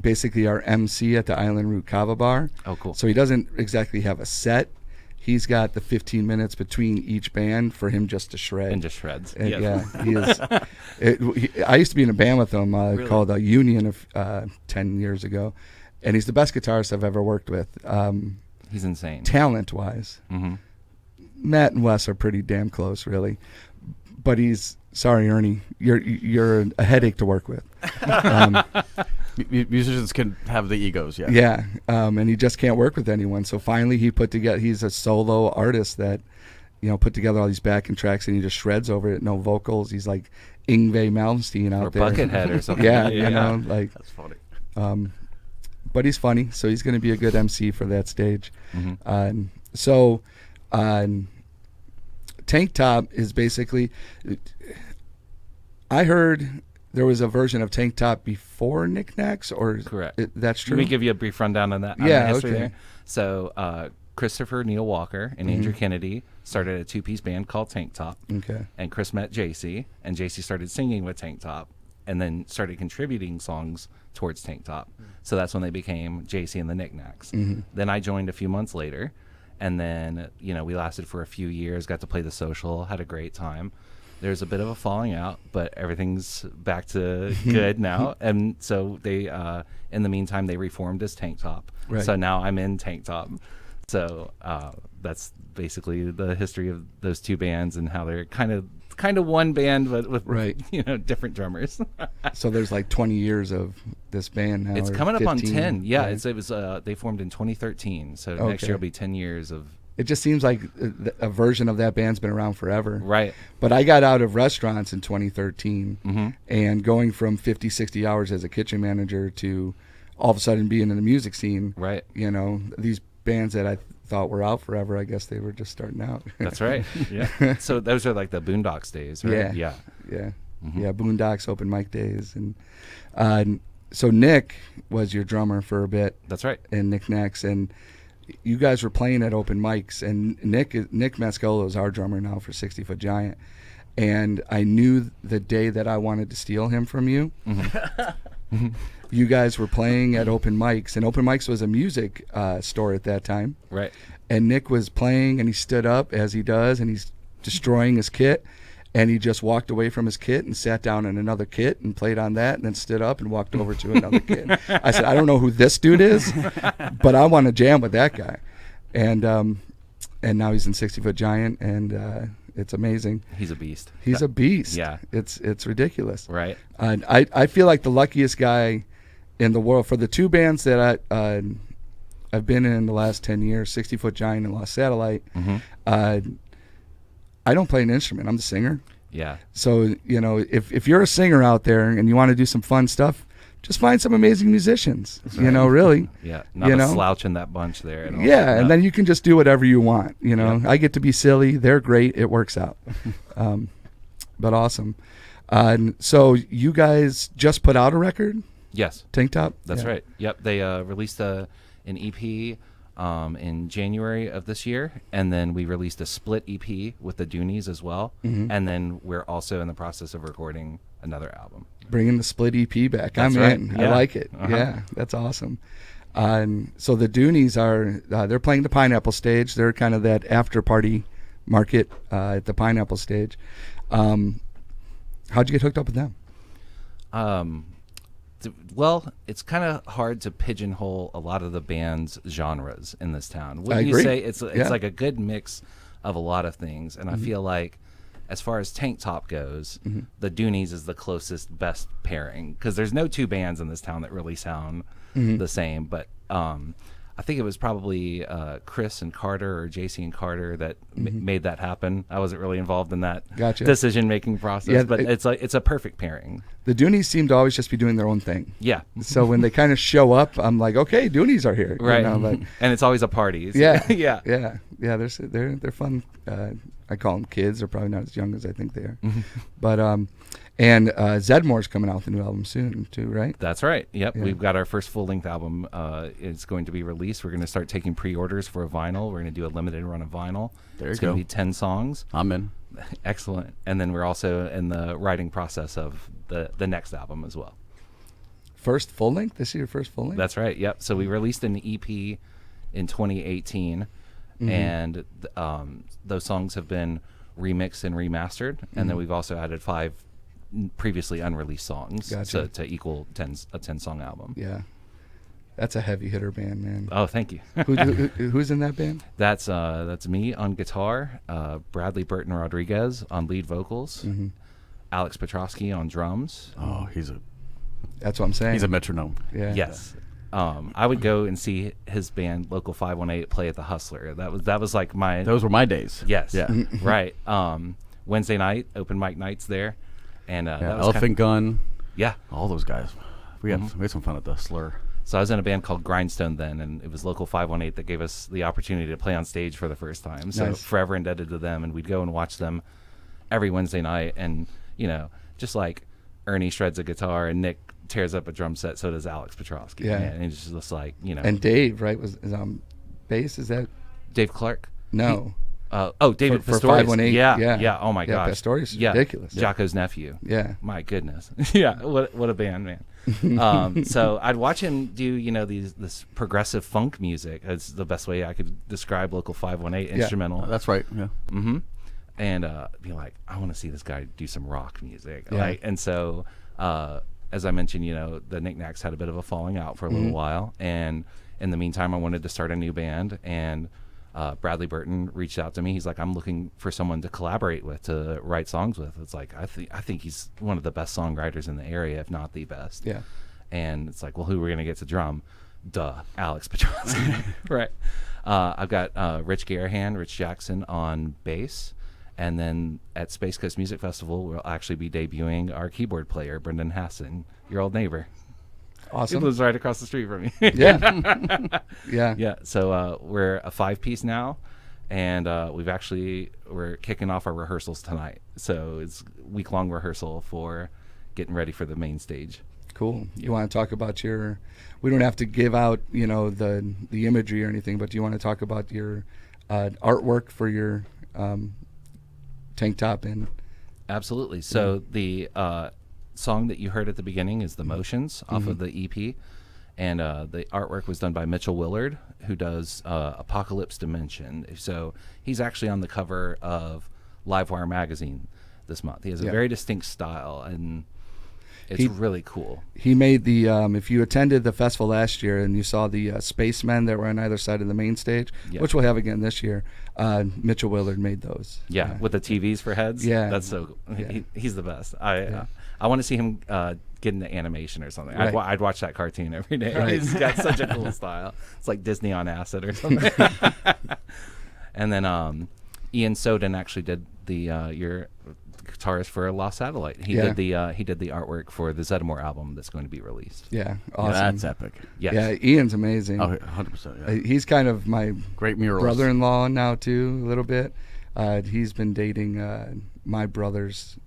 basically our MC at the Island Root Kava Bar. Oh, cool. So he doesn't exactly have a set. He's got the 15 minutes between each band for him just to shred. And just shreds. Yeah, he is. I used to be in a band with him Really? called Union 10 years ago, and he's the best guitarist I've ever worked with. He's insane. Talent-wise. Mm-hmm. Matt and Wes are pretty damn close, really. But sorry, Ernie, you're a headache to work with. Musicians can have the egos, yeah. Yeah, and he just can't work with anyone. So finally he put together, he's a solo artist that, put together all these backing tracks, and he just shreds over it, no vocals. He's like Yngwie Malmsteen out or there. Buckethead or something. Yeah, That's funny. But he's funny, so he's going to be a good MC for that stage. Mm-hmm. Tank Top is basically, I heard there was a version of Tank Top before Knickknacks, or correct. That's true. Let me give you a brief rundown on that. Yeah, the history okay. there. So Christopher Neil Walker and Andrew Kennedy started a two-piece band called Tank Top. Okay. And Chris met JC, and JC started singing with Tank Top, and then started contributing songs towards Tank Top. So that's when they became JC and the Knickknacks. Then I joined a few months later, and then we lasted for a few years, got to play the social, had a great time. There's a bit of a falling out, but everything's back to good now. And so they, in the meantime, they reformed as Tank Top. Right. So now I'm in Tank Top. So that's basically the history of those two bands and how they're kind of one band, but with Right. different drummers. So there's like 20 years of this band now. It's or coming up on 15, 10. Yeah, right? it was they formed in 2013. So next Okay. year will be 10 years of. It just seems like a version of that band's been around forever. Right. But I got out of restaurants in 2013, Mm-hmm. and going from 50, 60 hours as a kitchen manager to all of a sudden being in the music scene. Right. These bands that I thought were out forever, I guess they were just starting out. That's right. Yeah. So those are like the Boondocks days, right? Yeah. Yeah. Yeah, Boondocks, open mic days. And so Nick was your drummer for a bit. That's right. In Knickknacks, and you guys were playing at open mics, and Nick Mascolo is our drummer now for 60 Foot Giant, and I knew the day that I wanted to steal him from you. You guys were playing at open mics, and open mics was a music store at that time. Right. And Nick was playing, and he stood up as he does, and he's destroying his kit, and he just walked away from his kit and sat down in another kit and played on that, and then stood up and walked over to another kit. I said, I don't know who this dude is, but I want to jam with that guy. And now he's in 60 Foot Giant, and it's amazing. He's a beast. He's a beast. Yeah. It's ridiculous. Right. And I feel like the luckiest guy in the world for the two bands that I've been in the last 10 years, 60 Foot Giant and Lost Satellite. I don't play an instrument. I'm the singer. Yeah. So, if you're a singer out there and you want to do some fun stuff, just find some amazing musicians, really. Yeah. Not a slouch in that bunch there. At all. Yeah, and then you can just do whatever you want, Yeah. I get to be silly. They're great. It works out. But awesome. So you guys just put out a record? Yes. Tank Top? That's Yeah. right. Yep. They released an EP in January of this year, and then we released a split EP with the Doonies as well, and then we're also in the process of recording another album. Bringing the split EP back. That's I'm right. in. Yeah. I like it. Yeah, that's awesome. So the Doonies are they're playing the Pineapple Stage. They're kind of that after party market at the Pineapple Stage. How'd you get hooked up with them? Well, it's kind of hard to pigeonhole a lot of the band's genres in this town. I Wouldn't you agree. say it's Yeah. like a good mix of a lot of things? And I feel like, as far as Tank Top goes, the Doonies is the closest, best pairing, because there's no two bands in this town that really sound the same. But I think it was probably Chris and Carter, or JC and Carter, that made that happen. I wasn't really involved in that decision-making process, Yeah, but it's a perfect pairing. The Doonies seem to always just be doing their own thing. Yeah. So when they kind of show up, I'm like, okay, Doonies are here. Right. Like, and it's always a party. yeah, Yeah. yeah. They're fun I call them kids. They're probably not as young as I think they are. But and Zeddemore's coming out with a new album soon too, right? That's right. Yep. Yeah. We've got our first full-length album. It's going to be released. We're going to start taking pre-orders for a vinyl. We're going to do a limited run of vinyl. There you It's go. going to be 10 songs. I'm in. Excellent. And then we're also in the writing process of the next album as well. First full length. This is your first full length. That's right. Yep. So we released an EP in 2018, and those songs have been remixed and remastered, and then we've also added 5 previously unreleased songs to equal a 10-song album. Yeah, that's a heavy hitter band, man. Oh, thank you. Who's in that band? That's me on guitar, Bradley Burton Rodriguez on lead vocals, Alex Petrosky on drums. Oh, That's what I'm saying. he's a metronome. Yeah. Yes. I would go and see his band Local 518 play at the Hustler. That was like my Those were my days. yes. Yeah. Right. Wednesday night, open mic nights there. And that was Elephant Gun. yeah. All those guys. We had some fun at the Slur. So I was in a band called Grindstone then, and it was Local 518 that gave us the opportunity to play on stage for the first time. So Nice. forever indebted to them, and we'd go and watch them every Wednesday night. And, just like Ernie shreds a guitar and Nick tears up a drum set, so does Alex Petrosky. Yeah. And it's just like, And Dave, right, is on bass. Is that Dave Clark? no? David For Pastorius. 518, yeah. Oh my Yeah, gosh. Pastorius is ridiculous. Jocko's nephew. Yeah. My goodness. Yeah. What a band, man. So I'd watch him do, this progressive funk music. It's the best way I could describe Local 518 instrumental. That's right. Yeah. And be like, I want to see this guy do some rock music. Yeah. And so, as I mentioned, the Knickknacks had a bit of a falling out for a little while. And in the meantime, I wanted to start a new band. And Bradley Burton reached out to me. He's like, I'm looking for someone to collaborate with, to write songs with. It's like, I think he's one of the best songwriters in the area, if not the best. Yeah. And it's like, well, who are we going to get to drum? Duh, Alex Petrosky. Right. I've got Rich Jackson on bass. And then at Space Coast Music Festival, we'll actually be debuting our keyboard player, Brendan Hassan, your old neighbor. Awesome. He lives right across the street from me. Yeah. Yeah. Yeah. So we're a 5-piece now, and we're kicking off our rehearsals tonight. So it's week-long rehearsal for getting ready for the main stage. Cool. You want to talk about we don't have to give out, the imagery or anything, but do you want to talk about your artwork for your tank top and Absolutely. So the song that you heard at the beginning is The Motions off of the EP. And the artwork was done by Mitchell Willard, who does Apocalypse Dimension. So he's actually on the cover of Livewire magazine this month. He has a very distinct style, and it's really cool. He made the if you attended the festival last year and you saw the spacemen that were on either side of the main stage, which we'll have again this year, Mitchell Willard made those. Yeah, with the TVs for heads. Yeah. That's so Yeah. he's the best. I want to see him get into animation or something. Right. I'd watch that cartoon every day. Right. He's got such a cool style. It's like Disney on acid or something. And then Ian Soden actually did your guitarist for Lost Satellite. He did the artwork for the Zeddemore album that's going to be released. Yeah, awesome. That's epic. Yes. Yeah, Ian's amazing. Oh, 100%. Yeah. He's kind of my Great murals. brother-in-law now too, a little bit. He's been dating my brother's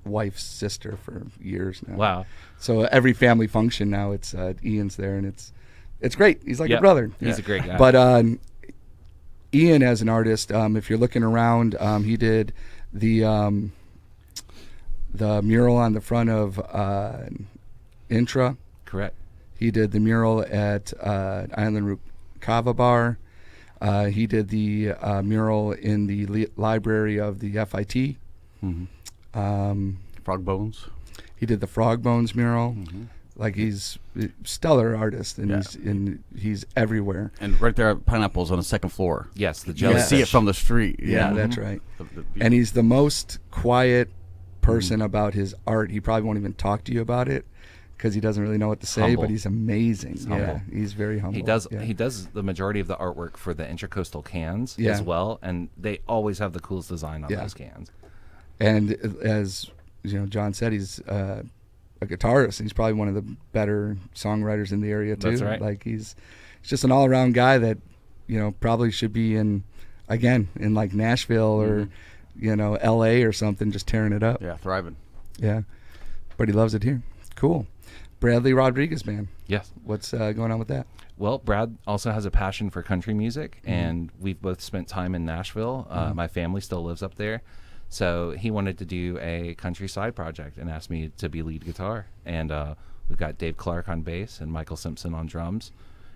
wife's sister for years now. Wow. So every family function now, it's Ian's there, and it's great. He's like a brother. He's a great guy. But Ian, as an artist, if you're looking around, he did the mural on the front of Intra. Correct. He did the mural at Island Root Kava Bar. He did the mural in the library of the FIT. Frog Bones. He did the Frog Bones mural. Like, he's a stellar artist, and he's everywhere. And right there, Pineapple's on the second floor. Yes, the You can see it jellyfish. from the street. Yeah, that's right. And he's the most quiet person about his art. He probably won't even talk to you about it because he doesn't really know what to say. Humble. But he's amazing. He's Yeah, humble. he's very humble. He does. Yeah. He does the majority of the artwork for the Intracoastal cans Yeah. as well, and they always have the coolest design on those cans. And as John said, he's a guitarist. He's probably one of the better songwriters in the area too. That's right. Like, he's just an all-around guy that probably should be in again in like Nashville or LA or something, just tearing it up. Yeah, thriving. Yeah, but he loves it here. Cool. Bradley Rodriguez band. Yes. What's going on with that? Well, Brad also has a passion for country music, and we've both spent time in Nashville. My family still lives up there. So he wanted to do a countryside project and asked me to be lead guitar. And we've got Dave Clark on bass and Michael Simpson on drums,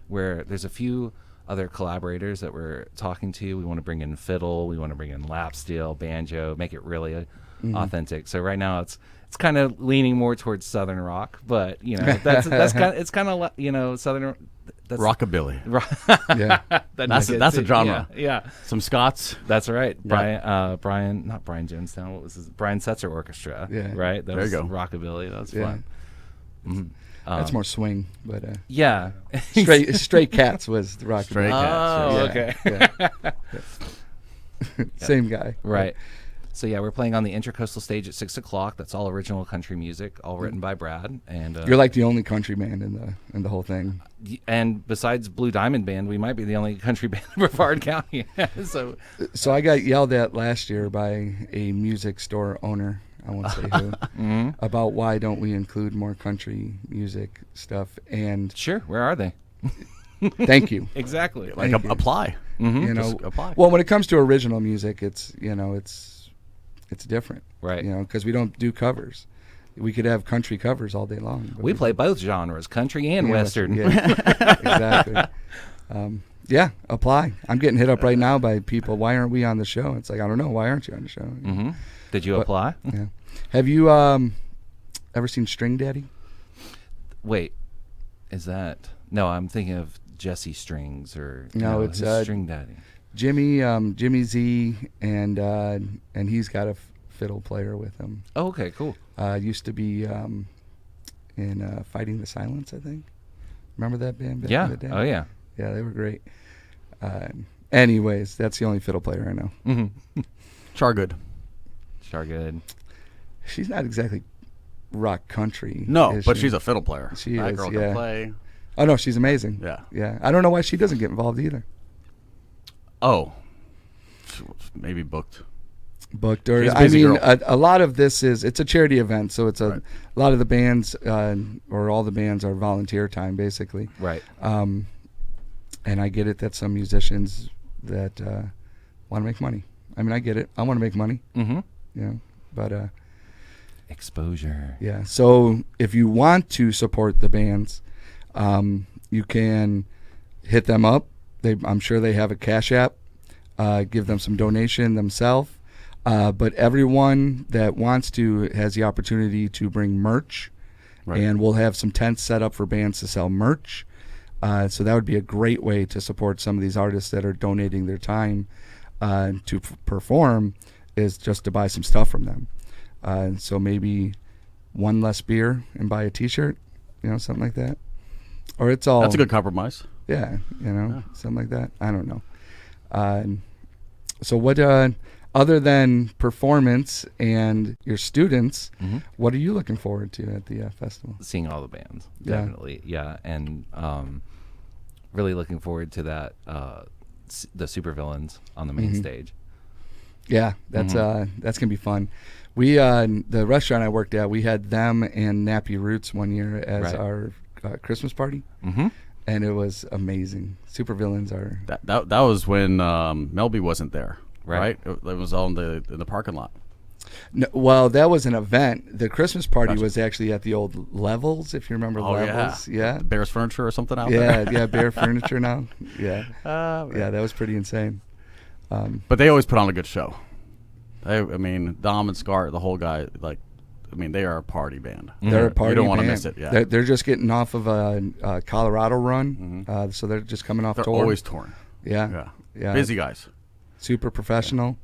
where there's a few other collaborators that we're talking to. We want to bring in fiddle. We want to bring in lap steel, banjo, make it really authentic. So right now it's kind of leaning more towards Southern rock, but that's kind of Southern. That's rockabilly. Yeah, that's a genre. Yeah. Some Scots. That's right. Yeah. Not Brian Jonestown. What was his? Brian Setzer Orchestra. Yeah. Right. That there was you go. rockabilly. That was fun. Mm-hmm. That's more swing, but yeah. Stray Cats was the rockabilly. Stray Cats. Oh, okay. Yeah. Same guy. Right. So yeah, we're playing on the Intracoastal stage at 6 o'clock. That's all original country music, all written by Brad. And you're like the only country band in the whole thing. And besides Blue Diamond Band, we might be the only country band in Brevard County. So I got yelled at last year by a music store owner, I won't say who, about why don't we include more country music stuff. And sure, where are they? Thank you. Exactly. Like apply. Mm-hmm. Just apply. Well, when it comes to original music, it's different, right? Because we don't do covers. We could have country covers all day long. We play both genres, country and western. Yeah, exactly. Apply. I'm getting hit up right now by people. Why aren't we on the show? It's like, I don't know. Why aren't you on the show? Mm-hmm. Did you apply? Yeah. Have you ever seen String Daddy? Wait, is that? No, I'm thinking of Jesse Strings or it's String Daddy. Jimmy Z, and he's got a fiddle player with him. Oh, okay, cool. Used to be in Fighting the Silence, I think. Remember that band? Yeah. In the day? Oh, yeah. Yeah, they were great. Anyways, that's the only fiddle player I know. Mm-hmm. Chargood. She's not exactly rock country. No, but she's a fiddle player. She that is, girl yeah. can play. Oh, no, she's amazing. Yeah. Yeah. I don't know why she doesn't get involved either. Oh. Maybe booked. Or a lot of this it's a charity event, so it's a lot of the bands or all the bands are volunteer time basically. Right. And I get it that some musicians that want to make money. I mean, I get it. I want to make money. Mm-hmm. But exposure. Yeah. So if you want to support the bands, you can hit them up. I'm sure they have a Cash App. Give them some donation themselves. But everyone that wants to has the opportunity to bring merch. Right. And we'll have some tents set up for bands to sell merch. So that would be a great way to support some of these artists that are donating their time to perform, is just to buy some stuff from them. So maybe one less beer and buy a T-shirt, something like that. Or it's all... That's a good compromise. Yeah, something like that. I don't know. So what... other than performance and your students, what are you looking forward to at the festival? Seeing all the bands, definitely, yeah. And really looking forward to that, the supervillains on the main stage. Yeah, that's gonna be fun. We the restaurant I worked at, we had them and Nappy Roots one year as our Christmas party, and it was amazing. Supervillains are that was when Melby wasn't there. Right? It was all in the parking lot. No, well, that was an event. The Christmas party was actually at the old Levels, if you remember Levels. Yeah. Bear's Furniture or something out there. Yeah, Bear Furniture now. Yeah. Yeah, that was pretty insane. But they always put on a good show. Dom and Scar, the whole guy, they are a party band. They're a party band. You don't want to miss it. Yeah. They're just getting off of a Colorado run, so they're just coming off tour. They're always touring. Yeah. Busy guys. Super professional.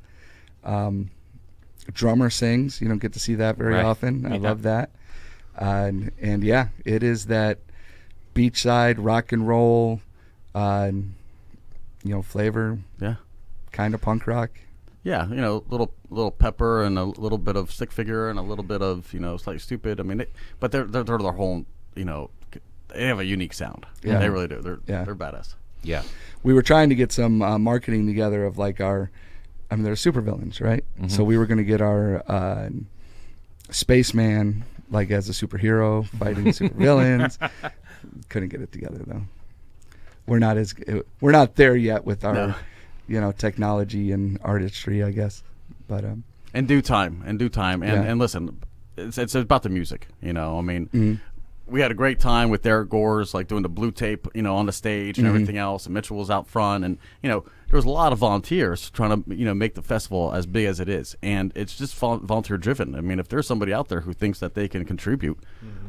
Drummer sings. You don't get to see that very often. I love that. And yeah, it is that beachside rock and roll, flavor. Yeah. Kind of punk rock. Yeah, little pepper and a little bit of Stick Figure and a little bit of Slightly Stupid. But they're their whole they have a unique sound. Yeah, they really do. They're badass. Yeah. We were trying to get some marketing together of like they're supervillains, right? Mm-hmm. So we were going to get our spaceman like as a superhero fighting supervillains. Couldn't get it together though. We're not there yet with our technology and artistry, I guess. But in due time, and listen, it's about the music, I mean, we had a great time with Derek Gores, like doing the blue tape, on the stage and everything else. And Mitchell was out front, and there was a lot of volunteers trying to make the festival as big as it is, and it's just volunteer driven. I mean, if there's somebody out there who thinks that they can contribute,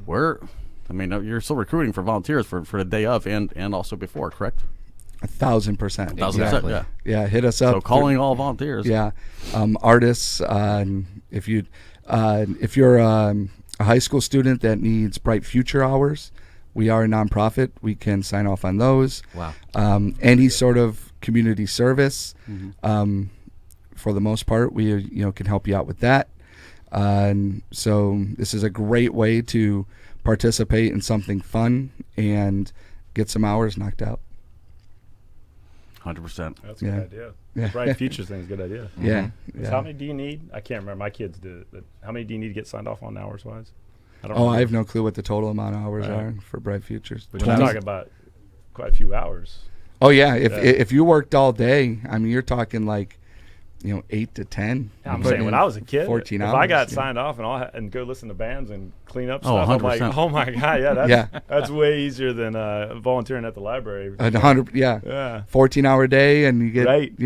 you're still recruiting for volunteers for the day of and also before, correct? 1,000%. 1,000%. Yeah. Hit us up. So calling all volunteers. Yeah, artists. If you're a high school student that needs Bright Future hours, we are a nonprofit. We can sign off on those. Wow. Any sort of community service, for the most part, we can help you out with that. So this is a great way to participate in something fun and get some hours knocked out. 100%. That's a good idea. The Bright Futures thing is a good idea. Yeah. So how many do you need? I can't remember. My kids did it. But how many do you need to get signed off on hours-wise? I have no clue what the total amount of hours are for Bright Futures. But you're talking about quite a few hours. Oh, yeah. If you worked all day, you're talking like, 8 to 10. I'm saying when I was a kid, 14 if hours, I got signed off and go listen to bands and clean up stuff, 100%. I'm like, oh my God, that's way easier than volunteering at the library. 100, yeah. 14-hour day, and you get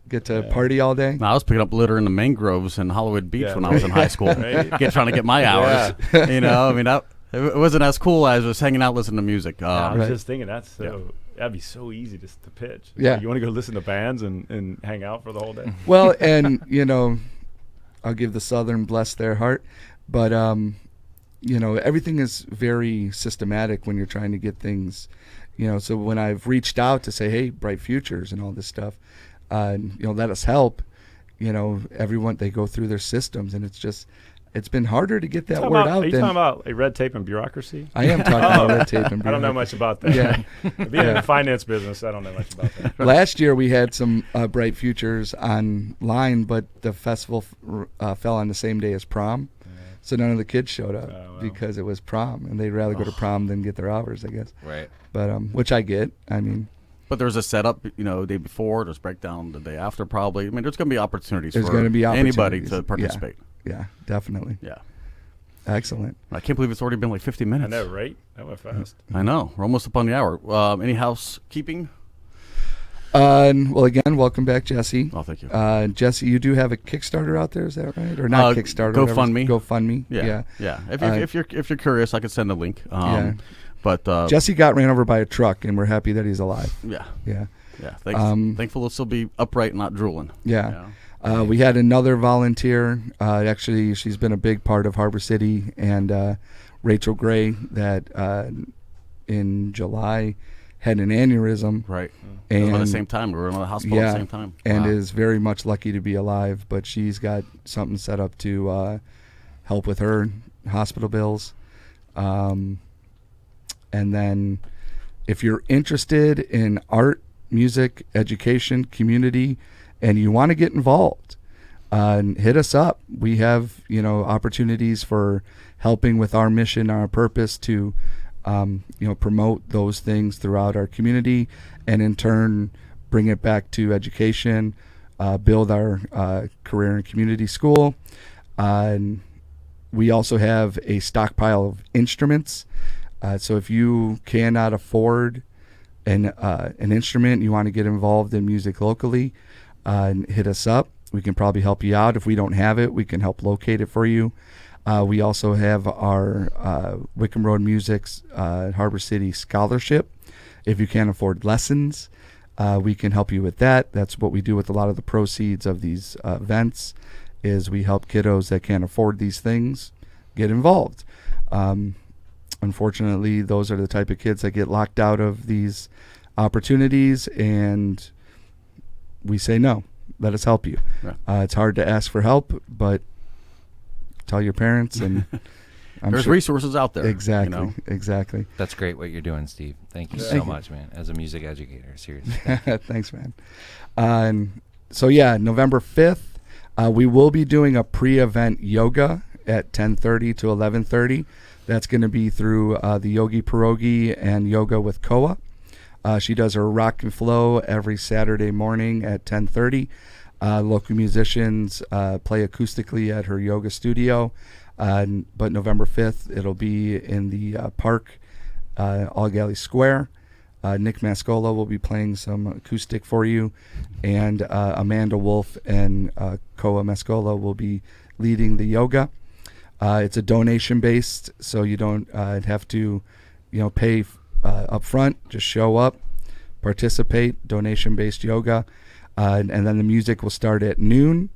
get to party all day. I was picking up litter in the mangroves in Hollywood Beach when I was in high school, trying to get my hours. It wasn't as cool as just hanging out listening to music. I was just thinking that'd be so easy to pitch. Yeah. Like, you want to go listen to bands and hang out for the whole day? Well, and, I'll give the Southern bless their heart, but, everything is very systematic when you're trying to get things, so when I've reached out to say, hey, Bright Futures and all this stuff, let us help, everyone, they go through their systems, and it's been harder to get that word out. Are you talking about red tape and bureaucracy? I am talking about red tape and bureaucracy. I don't know much about that. Yeah. Being in the finance business, I don't know much about that. Last year we had some Bright Futures online, but the festival fell on the same day as prom. So none of the kids showed up because it was prom, and they'd rather go to prom than get their hours, I guess. Right. But which I get. But there's a setup, the day before. There's breakdown the day after, probably. There's going to be opportunities anybody to participate. Yeah, definitely. Yeah. Excellent. I can't believe it's already been like 50 minutes. I know, right? That went fast. I know. We're almost up on the hour. Any housekeeping? Well, again, welcome back, Jesse. Oh, thank you. Jesse, you do have a Kickstarter out there, is that right? Or not Kickstarter? GoFundMe. GoFundMe. Yeah. If you're curious, I could send a link. But Jesse got ran over by a truck, and we're happy that he's alive. Yeah. Thankful to still be upright and not drooling. Yeah. We had another volunteer. Actually, she's been a big part of Harbor City, and Rachel Gray, that in July had an aneurysm. Right. And at the same time, we were in the hospital at the same time. And is very much lucky to be alive. But she's got something set up to help with her hospital bills. And then, if you're interested in art, music, education, community, and you want to get involved, hit us up. We have, opportunities for helping with our mission, our purpose to, promote those things throughout our community, and in turn bring it back to education, build our career and community school. And we also have a stockpile of instruments. So if you cannot afford an instrument, you want to get involved in music locally, hit us up. We can probably help you out. If we don't have it, we can help locate it for you. We also have our Wickham Road Music's Harbor City Scholarship. If you can't afford lessons, we can help you with that. That's what we do with a lot of the proceeds of these events, is we help kiddos that can't afford these things get involved. Unfortunately, those are the type of kids that get locked out of these opportunities, and we say no. Let us help you. Yeah. It's hard to ask for help, but tell your parents, and There's resources out there. Exactly. Exactly. That's great what you're doing, Steve. Thank you so much, man. As a music educator, seriously. Thanks, man. So yeah, November 5th, we will be doing a pre-event yoga at 10:30 to 11:30. That's going to be through the Yogi Pierogi and Yoga with Koa. She does her rock and flow every Saturday morning at 10:30. Local musicians play acoustically at her yoga studio. But November 5th, it'll be in the park, All Galley Square. Nick Mascola will be playing some acoustic for you, and Amanda Wolf and Koa Mascola will be leading the yoga. It's a donation-based, so you don't have to, pay up front. Just show up, participate. Donation-based yoga, and then the music will start at noon,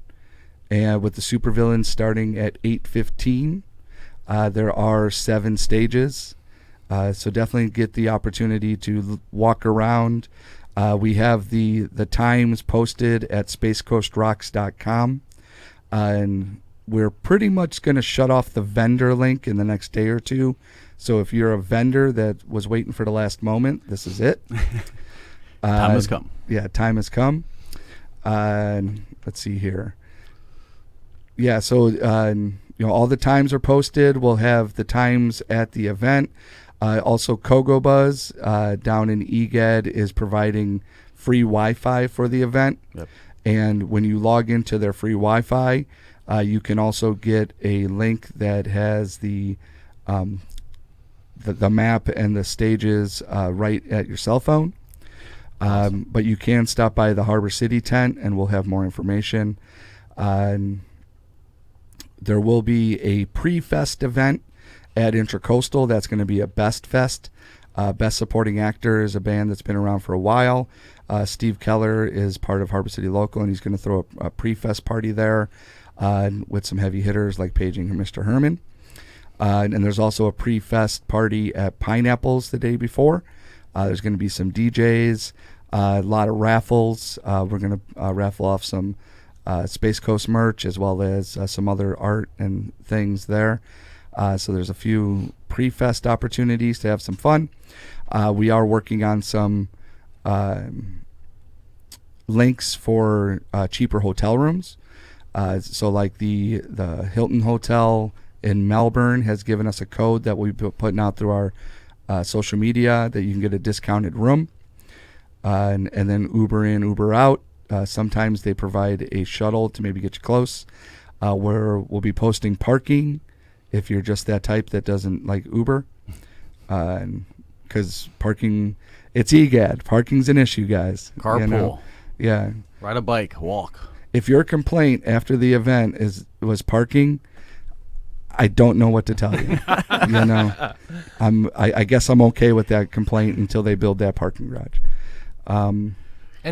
and with the supervillains starting at 8:15. There are 7 stages. So definitely get the opportunity to walk around. We have the times posted at spacecoastrocks.com. And we're pretty much going to shut off the vendor link in the next day or two. So if you're a vendor that was waiting for the last moment, this is it. Time has come. Yeah, time has come. Let's see here. Yeah, so all the times are posted. We'll have the times at the event. Also, Kogo Buzz down in EGAD is providing free Wi-Fi for the event. Yep. And when you log into their free Wi-Fi, you can also get a link that has the map and the stages right at your cell phone. Awesome. But you can stop by the Harbor City tent, and we'll have more information. There will be a pre-fest event at Intracoastal. That's going to be a Best Fest. Best Supporting Actor is a band that's been around for a while. Steve Keller is part of Harbor City Local, and he's going to throw a pre-fest party there with some heavy hitters like Paging and Mr. Herman. And there's also a pre-fest party at Pineapples the day before. There's going to be some DJs, a lot of raffles. We're going to raffle off some Space Coast merch as well as some other art and things there. So there's a few pre-fest opportunities to have some fun. We are working on some links for cheaper hotel rooms. So like the Hilton Hotel in Melbourne has given us a code that we've been putting out through our social media that you can get a discounted room. And then Uber in, Uber out. Sometimes they provide a shuttle to maybe get you close. Where we'll be posting parking if you're just that type that doesn't like Uber. Because parking, it's EGAD. Parking's an issue, guys. Carpool. Yeah. Ride a bike, walk. If your complaint after the event was parking, I don't know what to tell you. I guess I'm okay with that complaint until they build that parking garage. And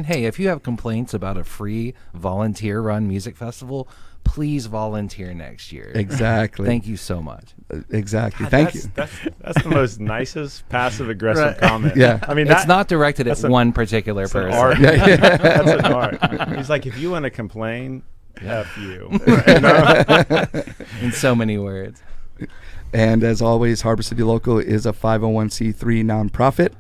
hey, if you have complaints about a free volunteer-run music festival, please volunteer next year. Exactly. Thank you so much. Exactly. God, Thank you. That's the most nicest passive-aggressive comment. Yeah. I mean, it's not directed at one particular person. Art. Yeah. That's an art. He's like, if you want to complain, F you. In so many words. And as always, Harbor City Local is a 501c3 nonprofit.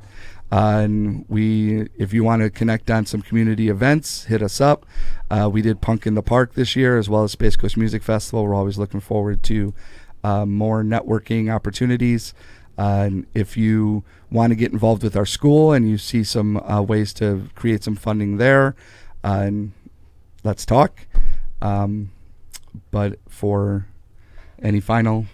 And if you want to connect on some community events, hit us up. We did Punk in the Park this year, as well as Space Coast Music Festival. We're always looking forward to more networking opportunities. If you want to get involved with our school and you see some ways to create some funding there, let's talk. But for any final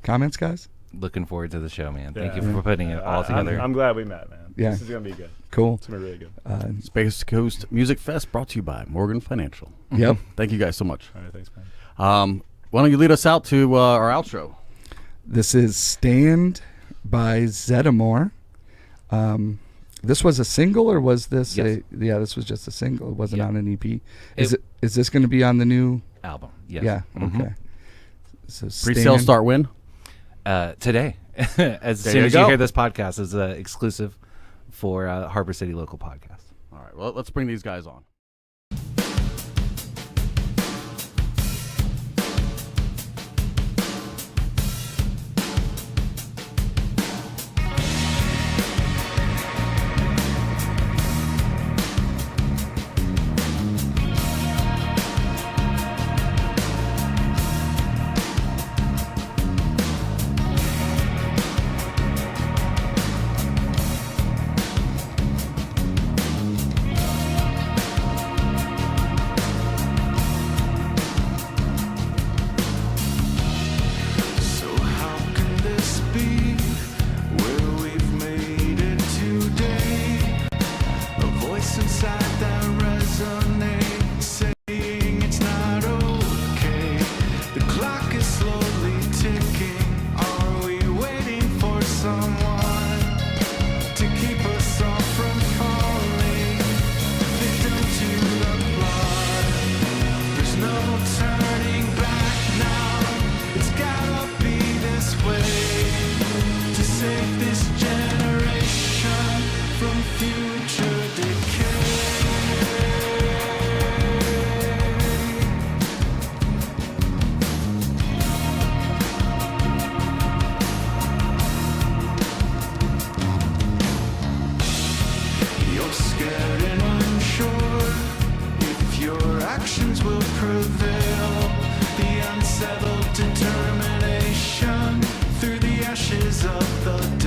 comments, guys? Looking forward to the show, man. Thank you for putting it all together. I'm glad we met, man. Yeah. This is going to be good. Cool. It's going to be really good. Space Coast Music Fest brought to you by Morgan Financial. Yep. Thank you guys so much. All right, thanks, man. Why don't you lead us out to our outro? This is Stand by Zeddemore. This was a single, or was this this was just a single. It wasn't on an EP. Is this going to be on the new album? Yes. Yeah. Mm-hmm. Okay. So Pre-sale start when? Today. As soon as you hear this podcast, is exclusive for Harbor City Local Podcast. All right. Well, let's bring these guys on. ashes of the